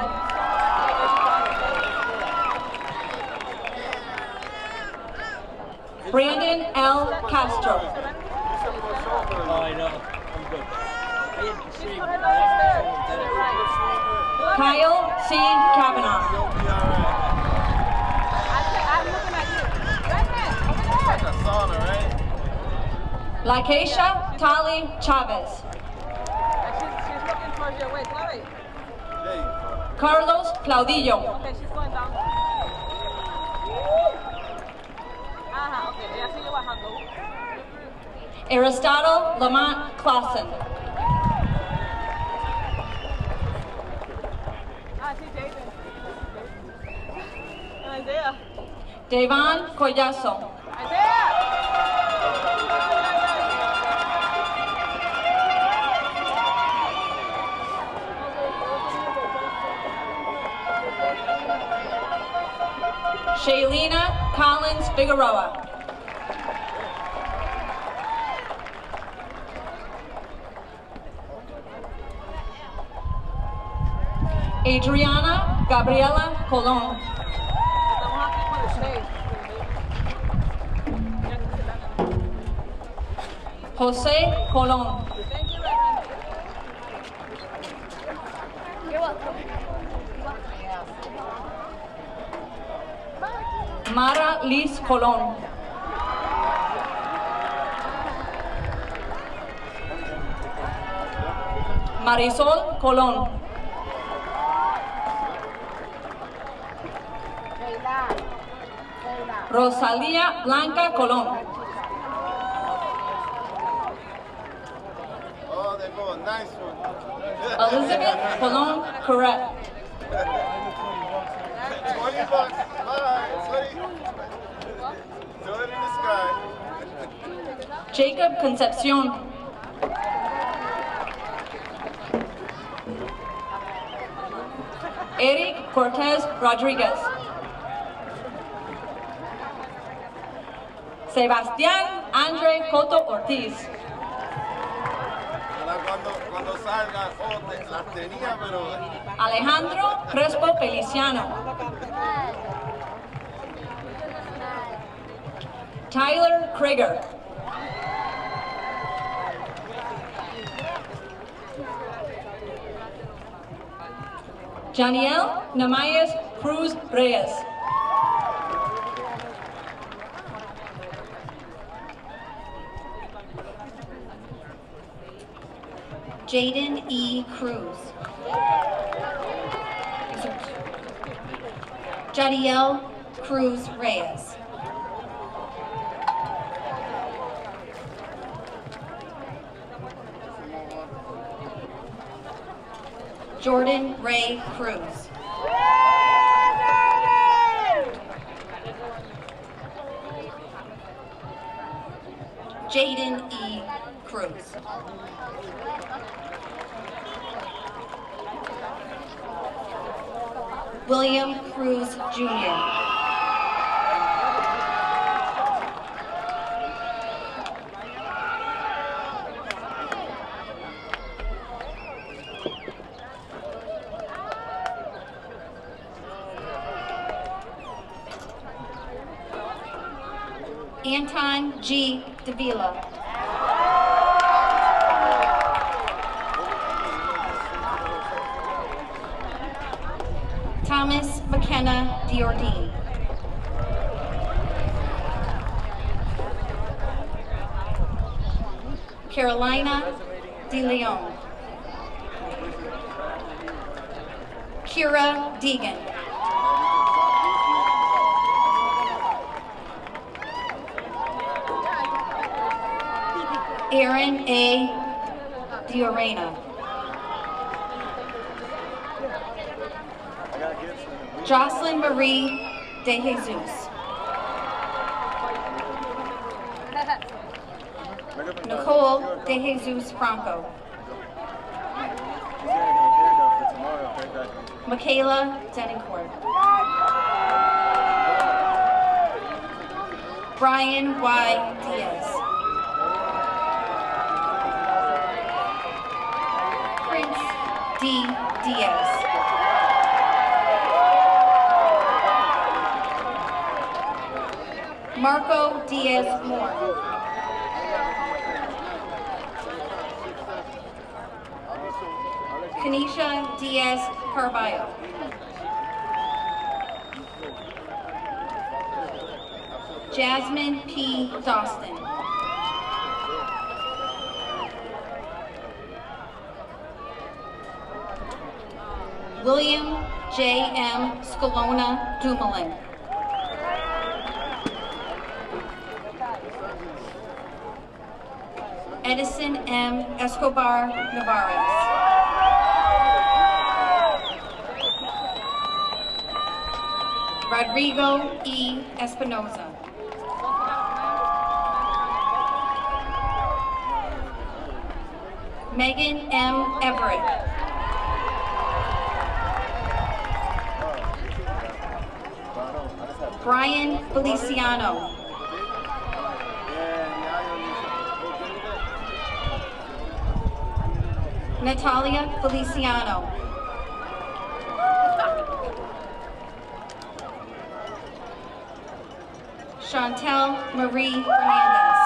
Brandon L. Castro. Oh, I know. I'm good. Kyle C. Kavanaugh. Lakeisha Tali Chavez. Carlos Claudillo. Aristotle Lamont Clausen. Devon Collazo. Shailena Collins Figueroa. Adriana Gabriela Colon. Jose Colon. You're welcome. Mara Liz Colon. Marisol Colon. Rosalía Blanca Colón. Oh, they go, nice one. Elizabeth Colon Correct. 20 bucks. Bye, sweetie. Throw it in the sky. Jacob Concepcion. Eric Cortez Rodriguez. Sebastián Andre Coto Ortiz. Cuando salga, las tenía, pero... Alejandro Crespo Feliciano. Tyler Krieger. Janiel Namayes Cruz Reyes. Jaden E. Cruz. Jadiel Cruz Reyes. Jordan Ray Cruz. Jaden E. Cruz. William Cruz Jr. Anton G. Davila. Thomas McKenna Diordine. Carolina De Leon. Kira Deegan. Aaron A. Diorena. Jocelyn Marie De Jesus. Nicole De Jesus Franco. Michaela Denoncourt. Brian Y. Diaz. Prince D. Diaz. Marco Diaz Moore. Kanisha Diaz Carballo. Jasmine P. Dawson. William J. M. Scalona Dumoulin. Edison M. Escobar Navarez. Rodrigo E. Espinoza. Megan M. Everett. Brian Feliciano. Natalia Feliciano. Chantel Marie Fernandez.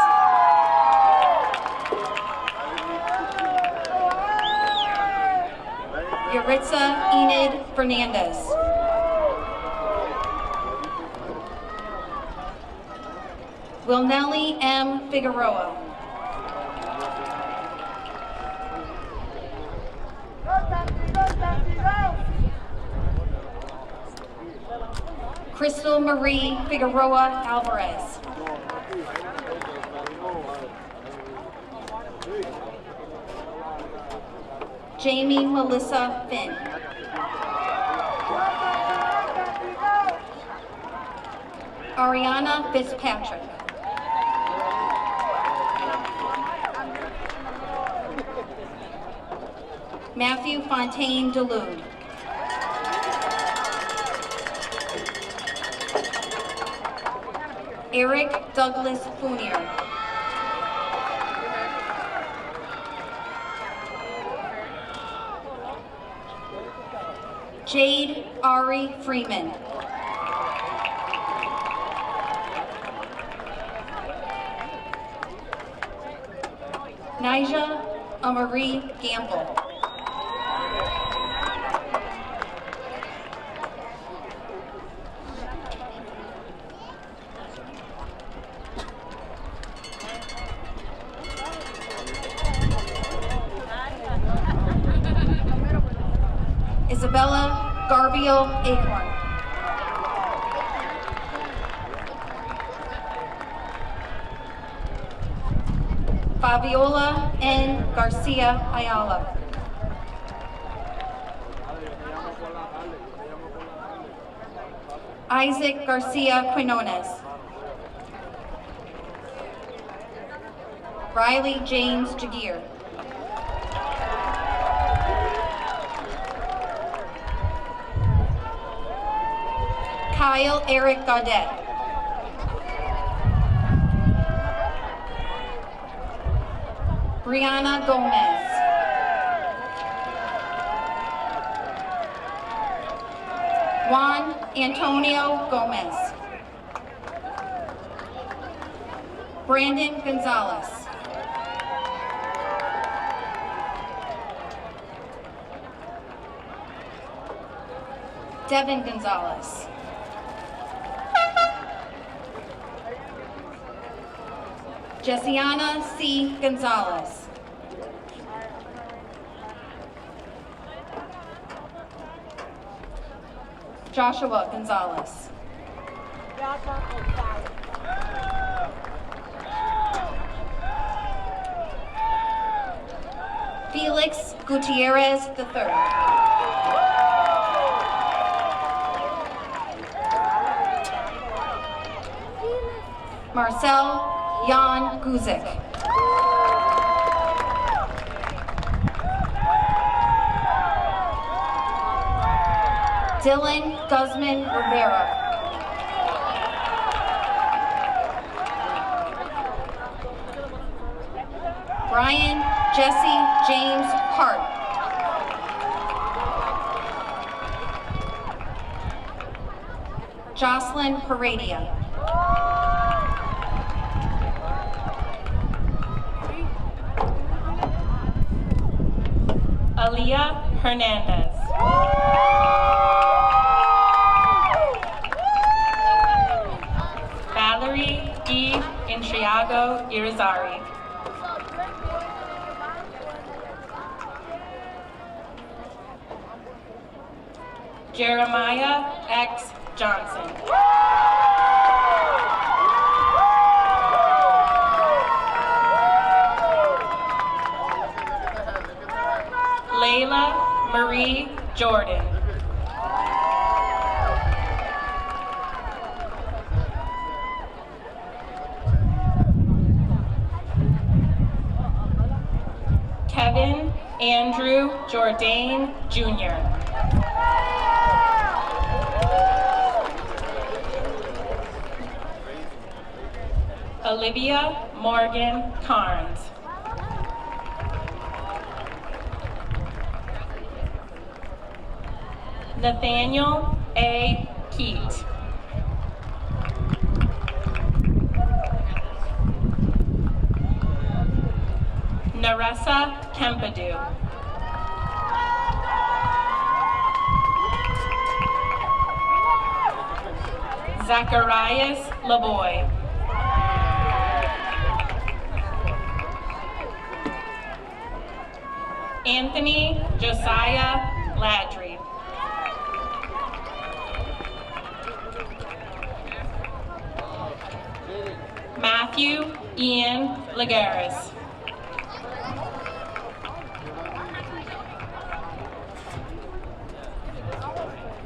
Yaritza Enid Fernandez. Wilnelly M. Figueroa. Crystal Marie Figueroa Alvarez. Jamie Melissa Finn. Ariana Fitzpatrick. Matthew Fontaine Delude. Eric Douglas Fournier. Jade Ari Freeman. Nija Amarie Gamble. Isabella Garbiel Acorn. Fabiola N. Garcia Ayala. Isaac Garcia Quinones. Riley James Jagir. Kyle Eric Gaudet. Brianna Gomez. Juan Antonio Gomez. Brandon Gonzalez. Devin Gonzalez. Jessiana C. Gonzalez. Joshua Gonzalez. Felix Gutierrez III. Marcel Jan Guzik. Dylan Guzman Rivera. Brian Jesse James Hart. Jocelyn Paradia. Aaliyah Hernandez. Valerie E. Intriago Irizarry. Jeremiah X. Johnson. Layla Marie Jordan. Kevin Andrew Jourdain Jr. Olivia Morgan Carnes. Nathaniel A. Keat. Naressa Kempadu. Zacharias Laboy. Anthony Josiah Ladry. Matthew Ian Lagares.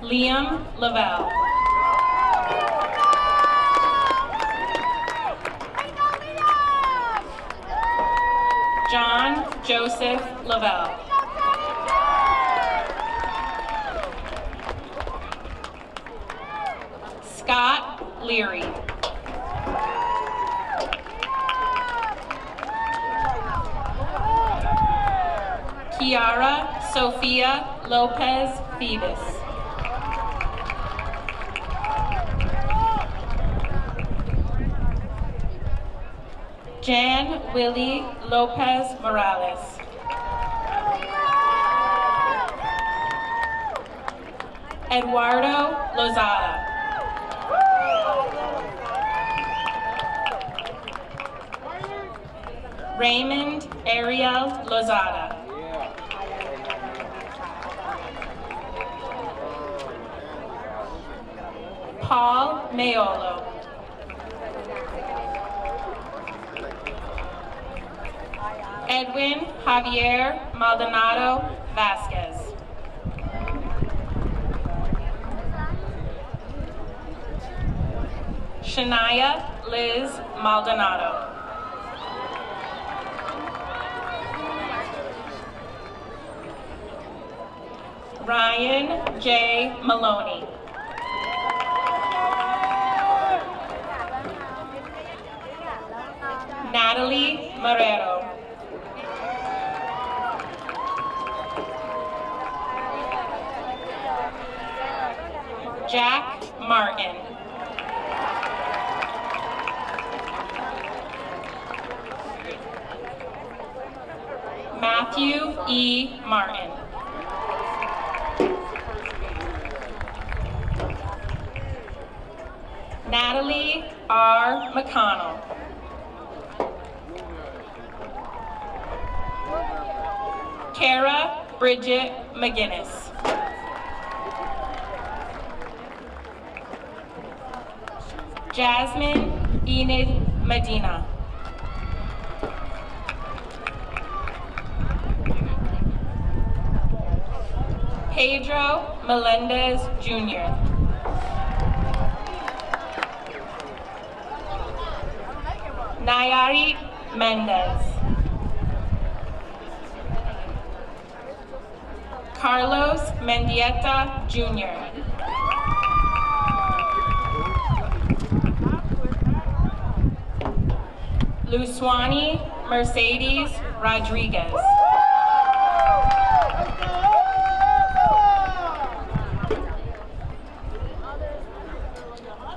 Liam Lavelle. John Joseph Lavelle. Scott Leary. Kiara Sophia Lopez Phoebus. Jan Willie Lopez Morales. Eduardo Lozada. Raymond Ariel Lozada. Paul Mayolo. Edwin Javier Maldonado Vasquez. Shania Liz Maldonado. Ryan J. Maloney. Natalie Marrero. Jack Martin. Matthew E. Martin. Natalie R. McConnell. Kara Bridget McGinnis. Jasmine Enid Medina. Pedro Melendez Jr. Nayari Mendez. Carlos Mendieta Jr. Luswani Mercedes Rodriguez.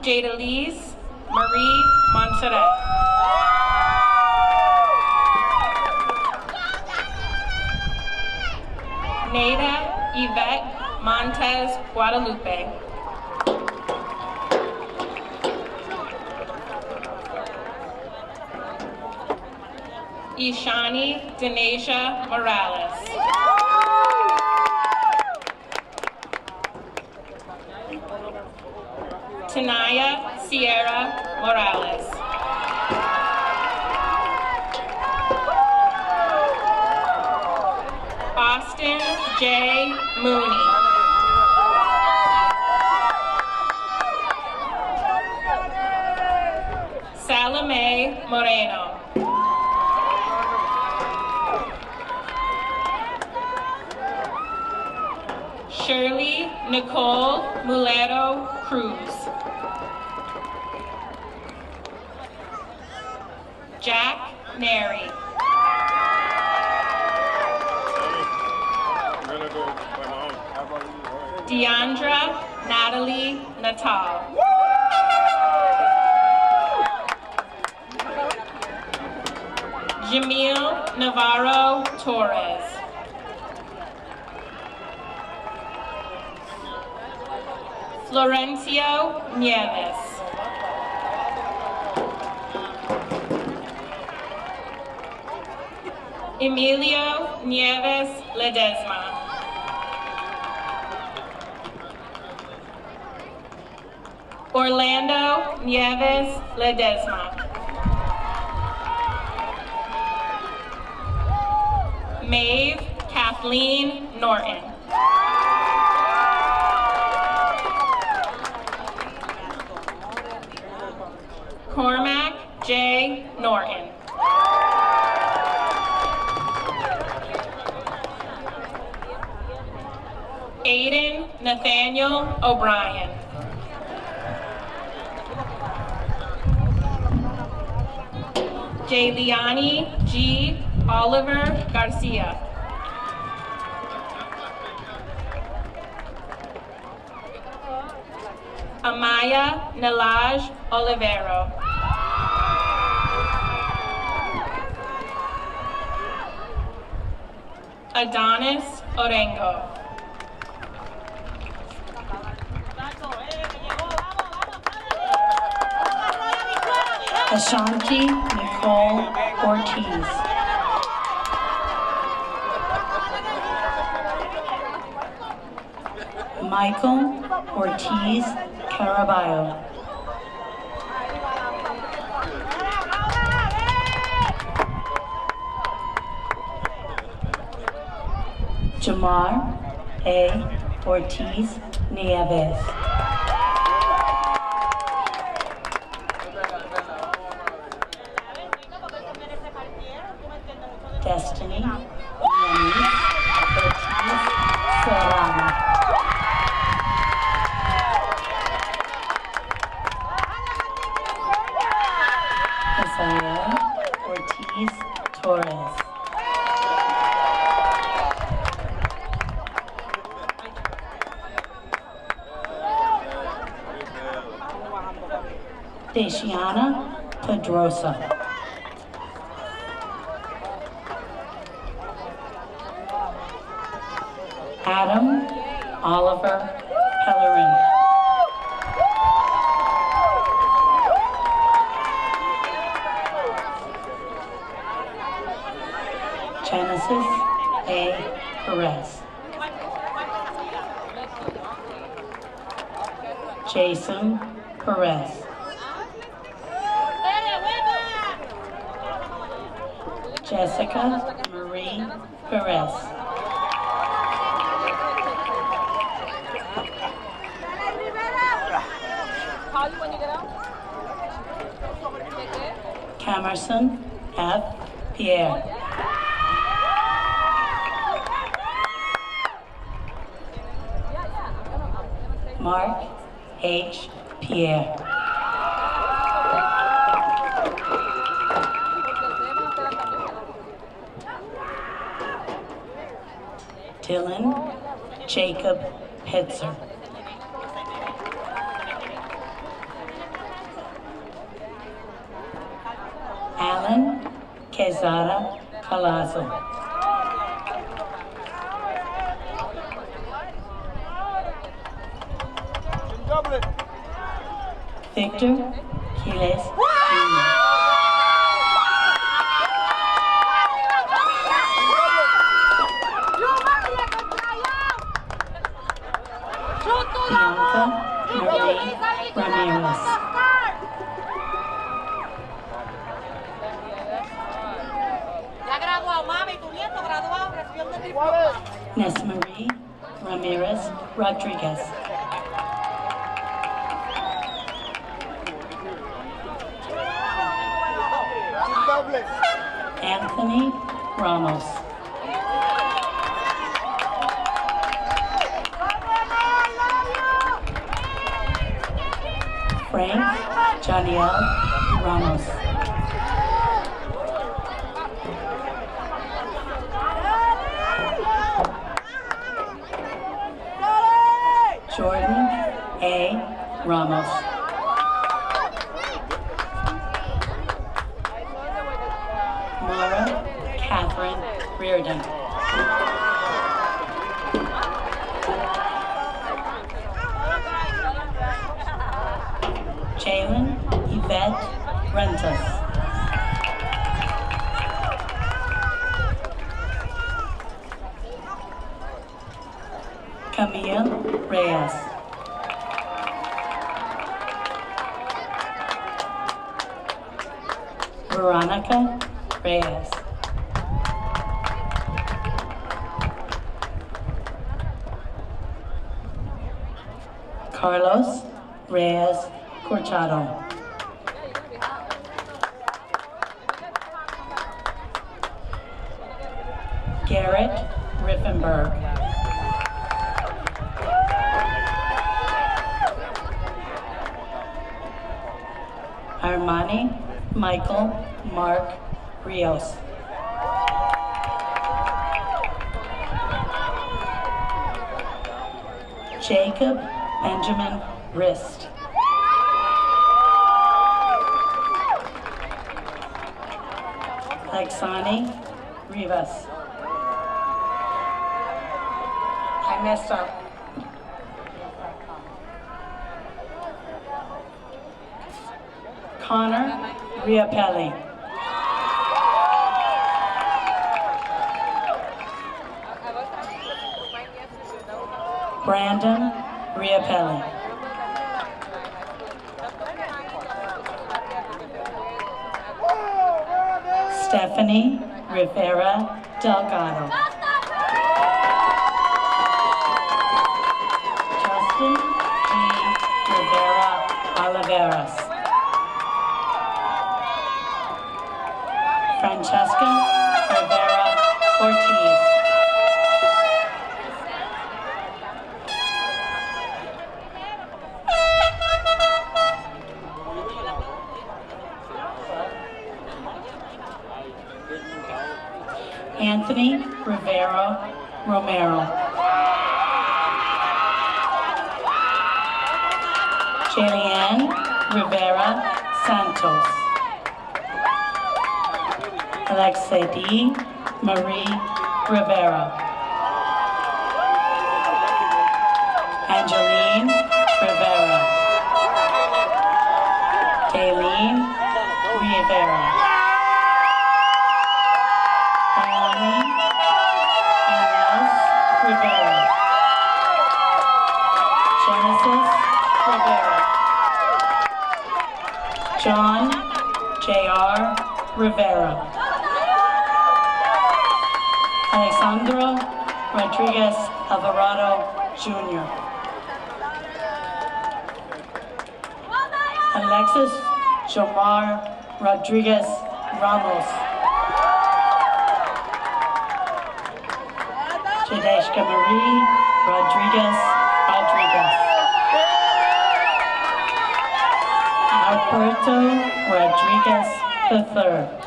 Jadalise Marie Montserrat. Nada Yvette Montez Guadalupe. Ishani Denasia Morales. Tanaya Sierra Morales. Austin J. Mooney. Salome Moreno. Shirley Nicole Mulero Cruz. Jack Neri. Deandra Natalie Natal. Jamil Navarro Torres. Florencio Nieves. Emilio Nieves Ledesma. Orlando Nieves Ledesma. Maeve Kathleen Norton. Cormac J. Norton. Aiden Nathaniel O'Brien. Jayliani G. Oliver Garcia. Amaya Nalaj Olivero. Adonis Orengo. Ashanti Nicole Ortiz. Michael Ortiz Caraballo. Jamar A. Ortiz Nieves. Destiny Yanis Ortiz Serrano. Isaiah Ortiz Torres. Deshiana Pedrosa. Adam Oliver Pellerin. Genesis A. Perez. Jason Perez. Jessica Marie Perez. Camerson F. Pierre. Mark H. Pierre. Dylan Jacob Pitzer. Alan Quezada Calazo. Victor Quiles Jr. Bianca Marie Ramirez. Nesmarie Ramirez Rodriguez. Anthony Ramos. Frank Janiel Ramos. A. Ramos. Mara Catherine Reardon. Jalen Yvette Rentas. Camille Reyes. Veronica Reyes. Carlos Reyes Corchado. Garrett Riffenberg. Armani Michael Mark Rios. Jacob Benjamin Rist. Alexani Rivas. I messed up. Connor Riapelli. Brandon Riapelli. Stephanie Rivera Delgado. Justin G. Rivera Oliveras. Francesca Rivera Ortiz. Anthony Rivera Romero. Jillian Rivera Santos. Alexei D. Marie Rivera. Angeline Rivera. Daylene Rivera. Alani Inez Rivera. Genesis Rivera. John J.R. Rivera. Alexandro Rodriguez Alvarado Jr. Alexis Jomar Rodriguez Ramos. Jadeshka Marie Rodriguez Rodriguez. Alberto Rodriguez III.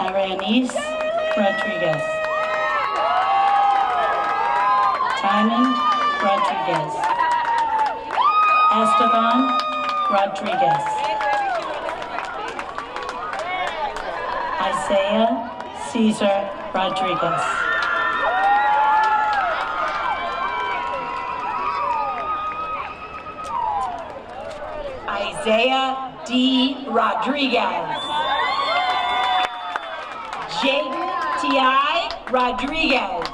Arianis Rodriguez. Diamond Rodriguez. Esteban Rodriguez. Isaiah Cesar Rodriguez. Isaiah D. Rodriguez. Jaden T.I. Rodriguez.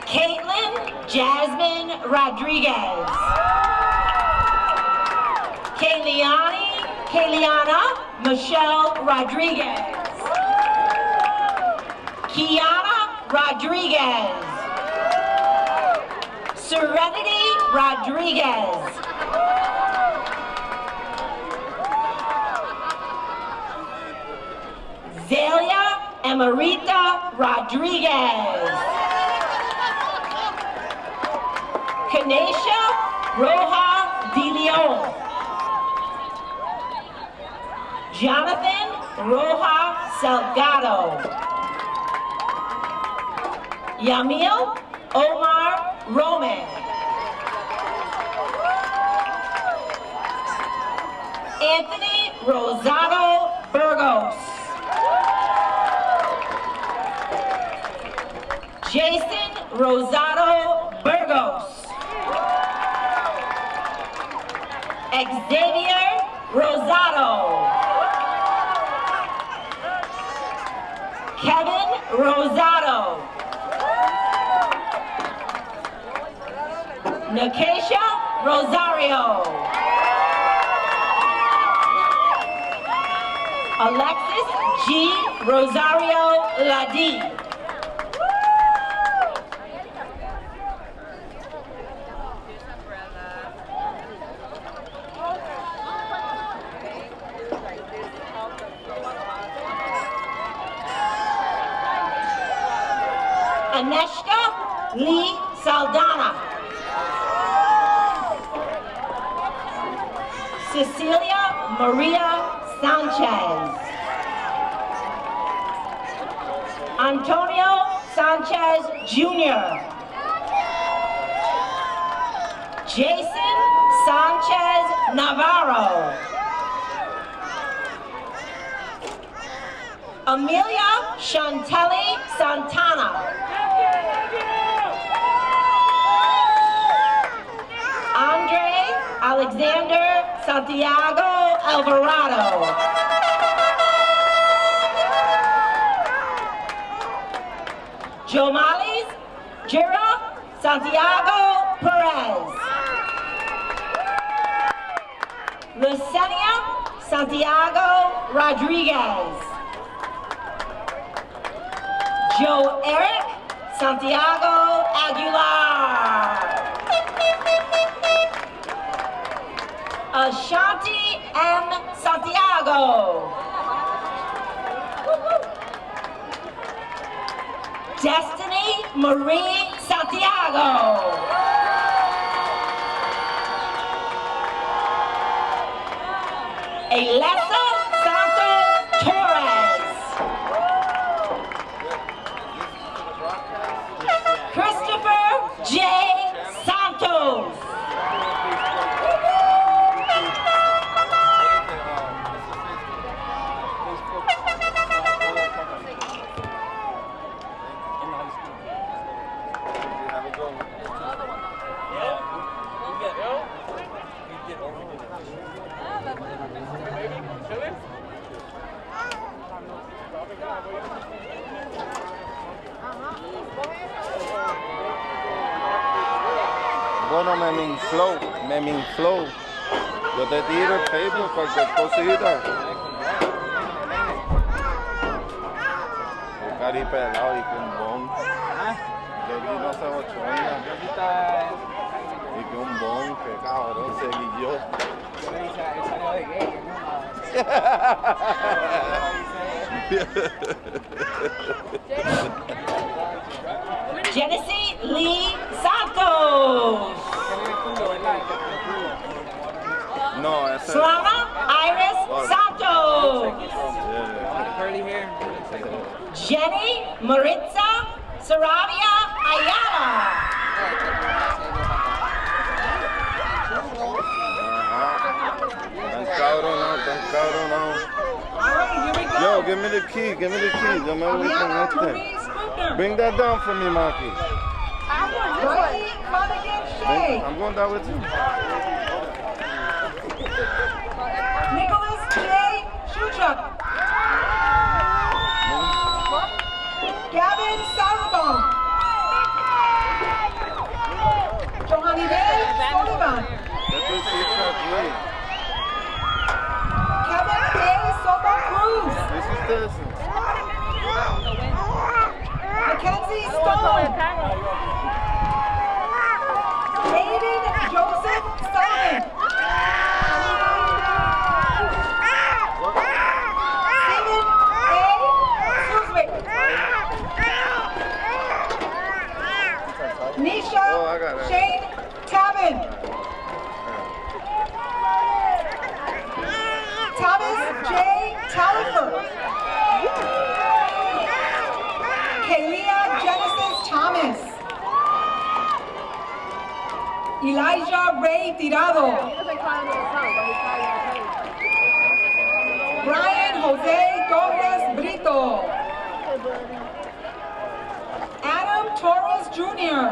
Caitlin Jasmine Rodriguez. Kayliana Michelle Rodriguez. Kiana Rodriguez. Serenity Rodriguez. Zelia Emerita Rodriguez. Kanesha Roja De Leon. Jonathan Roja Salgado. Yamil Omar Roman. Anthony Rosado Burgos. Jason Rosado Burgos. Xavier Rosado. Kevin Rosado. Nikesha Rosario. Alexis G. Rosario Ladi. Aneshka Lee Saldana. Cecilia Maria Sanchez. Antonio Sanchez Jr. Jason Sanchez Navarro. Amelia Chantelli Santana. Andre Alexander Santiago Alvarado. Jomales Jira Santiago Perez. Lucenia Santiago Rodriguez. Joe Eric Santiago Aguilar. Ashanti M. Santiago. Destiny Marie Santiago. Alessa Santos Torres. Christopher J. Santos. Bueno, Meming Flow. Yo te tiro el Facebook, cualquier cosita. Un cari pelado y que un bon. Yo vi no sé ochoña. Y que un bon, que cabrón, seguí yo. Salió de gay, Genesee Lee Santos. No, ese Slama Iris Santos. curly hair. Jenny Maritza Sarabia Ayala. Tan cabronado. Yo, give me the key. Yo me voy con este. Bring that down for me, Maki. I'm going down with you. Nicholas J. Shuchuk. Gavin Sauerbom. Johanny Ray Sullivan. Kevin A. Soto Cruz. This is this. Mackenzie Stone. Aiden Joseph Sullivan. Stephen A. Suswick. Nisha Shane Tabin. Thomas J. Talifer. Kalia Genesis Thomas. Elijah Ray Tirado. Brian Jose Torres Brito. Adam Torres Jr.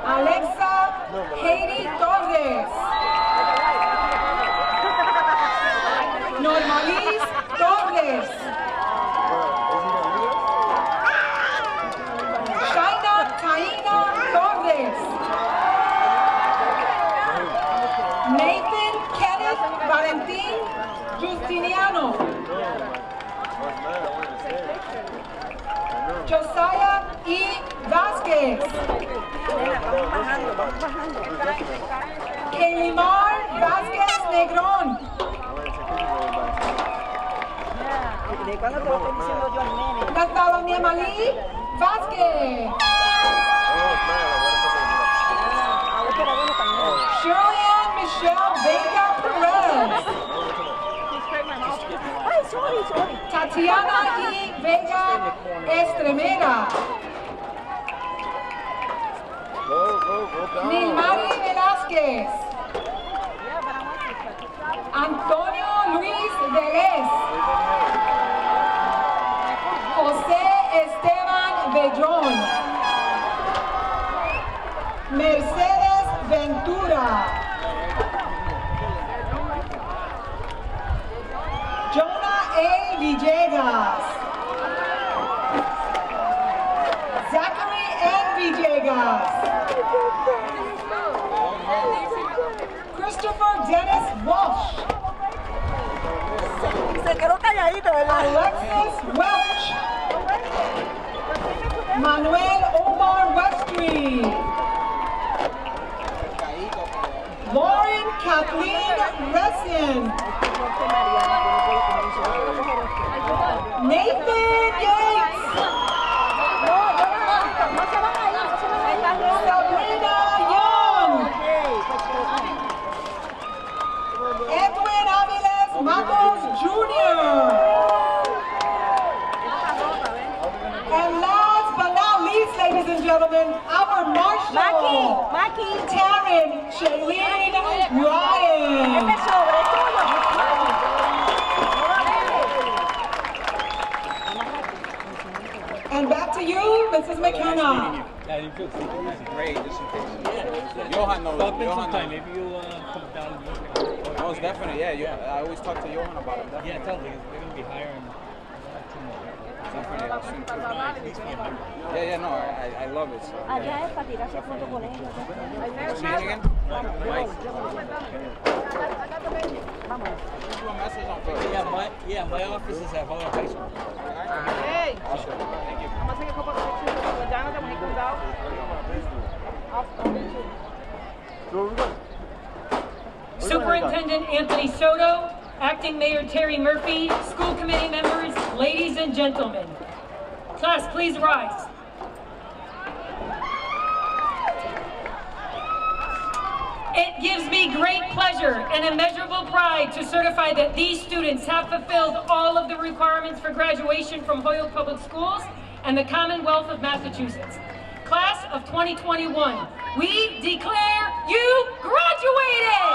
Alexa Haiti Torres. Normalis Torres. Shaina Taina Torres. Nathan Kenneth Valentin Justiniano. Josiah E. Vasquez. Keilimar Vasquez Negrón. Bartolomé Malí Vasquez. Shirley Michelle Vega Perez. Tatiana E. Vega Estremera. Nilmari Velázquez. Antonio Luis Vélez. José Esteban Bellón. Mercedes Ventura. Jonah A. Villegas. Zachary N. Villegas. Christopher Dennis Walsh. Alexis Welch. Manuel Omar Westry. Lauren Kathleen Ressin. Nathan Yates. Sabrina Young. Edwin Aviles Matos Jr. And last but not least, ladies and gentlemen, our Marshal, Taryn Shailene Ryan. And back to you, Mrs. McKenna. Yeah, you feel great, just in case. Johan knows. Johan knows. Maybe you'll come down and look at it. Most definitely, yeah. I always talk to Johan about it. Definitely. Yeah, tell me. They're going to be hiring. Definitely, I'll soon too. Yeah, no, I love it. So, yeah. What's your name again? Mike. Do a message on Facebook. Yeah, my office is at Holyoke High School. Hey! Awesome. Thank you. I'm going to take a couple of pictures of the Donna when he comes out. Superintendent Anthony Soto, Acting Mayor Terry Murphy, school committee members, ladies and gentlemen. Class, please rise. It gives me great pleasure and immeasurable pride to certify that these students have fulfilled all of the requirements for graduation from Holyoke Public Schools and the Commonwealth of Massachusetts. Class of 2021, we declare you graduated!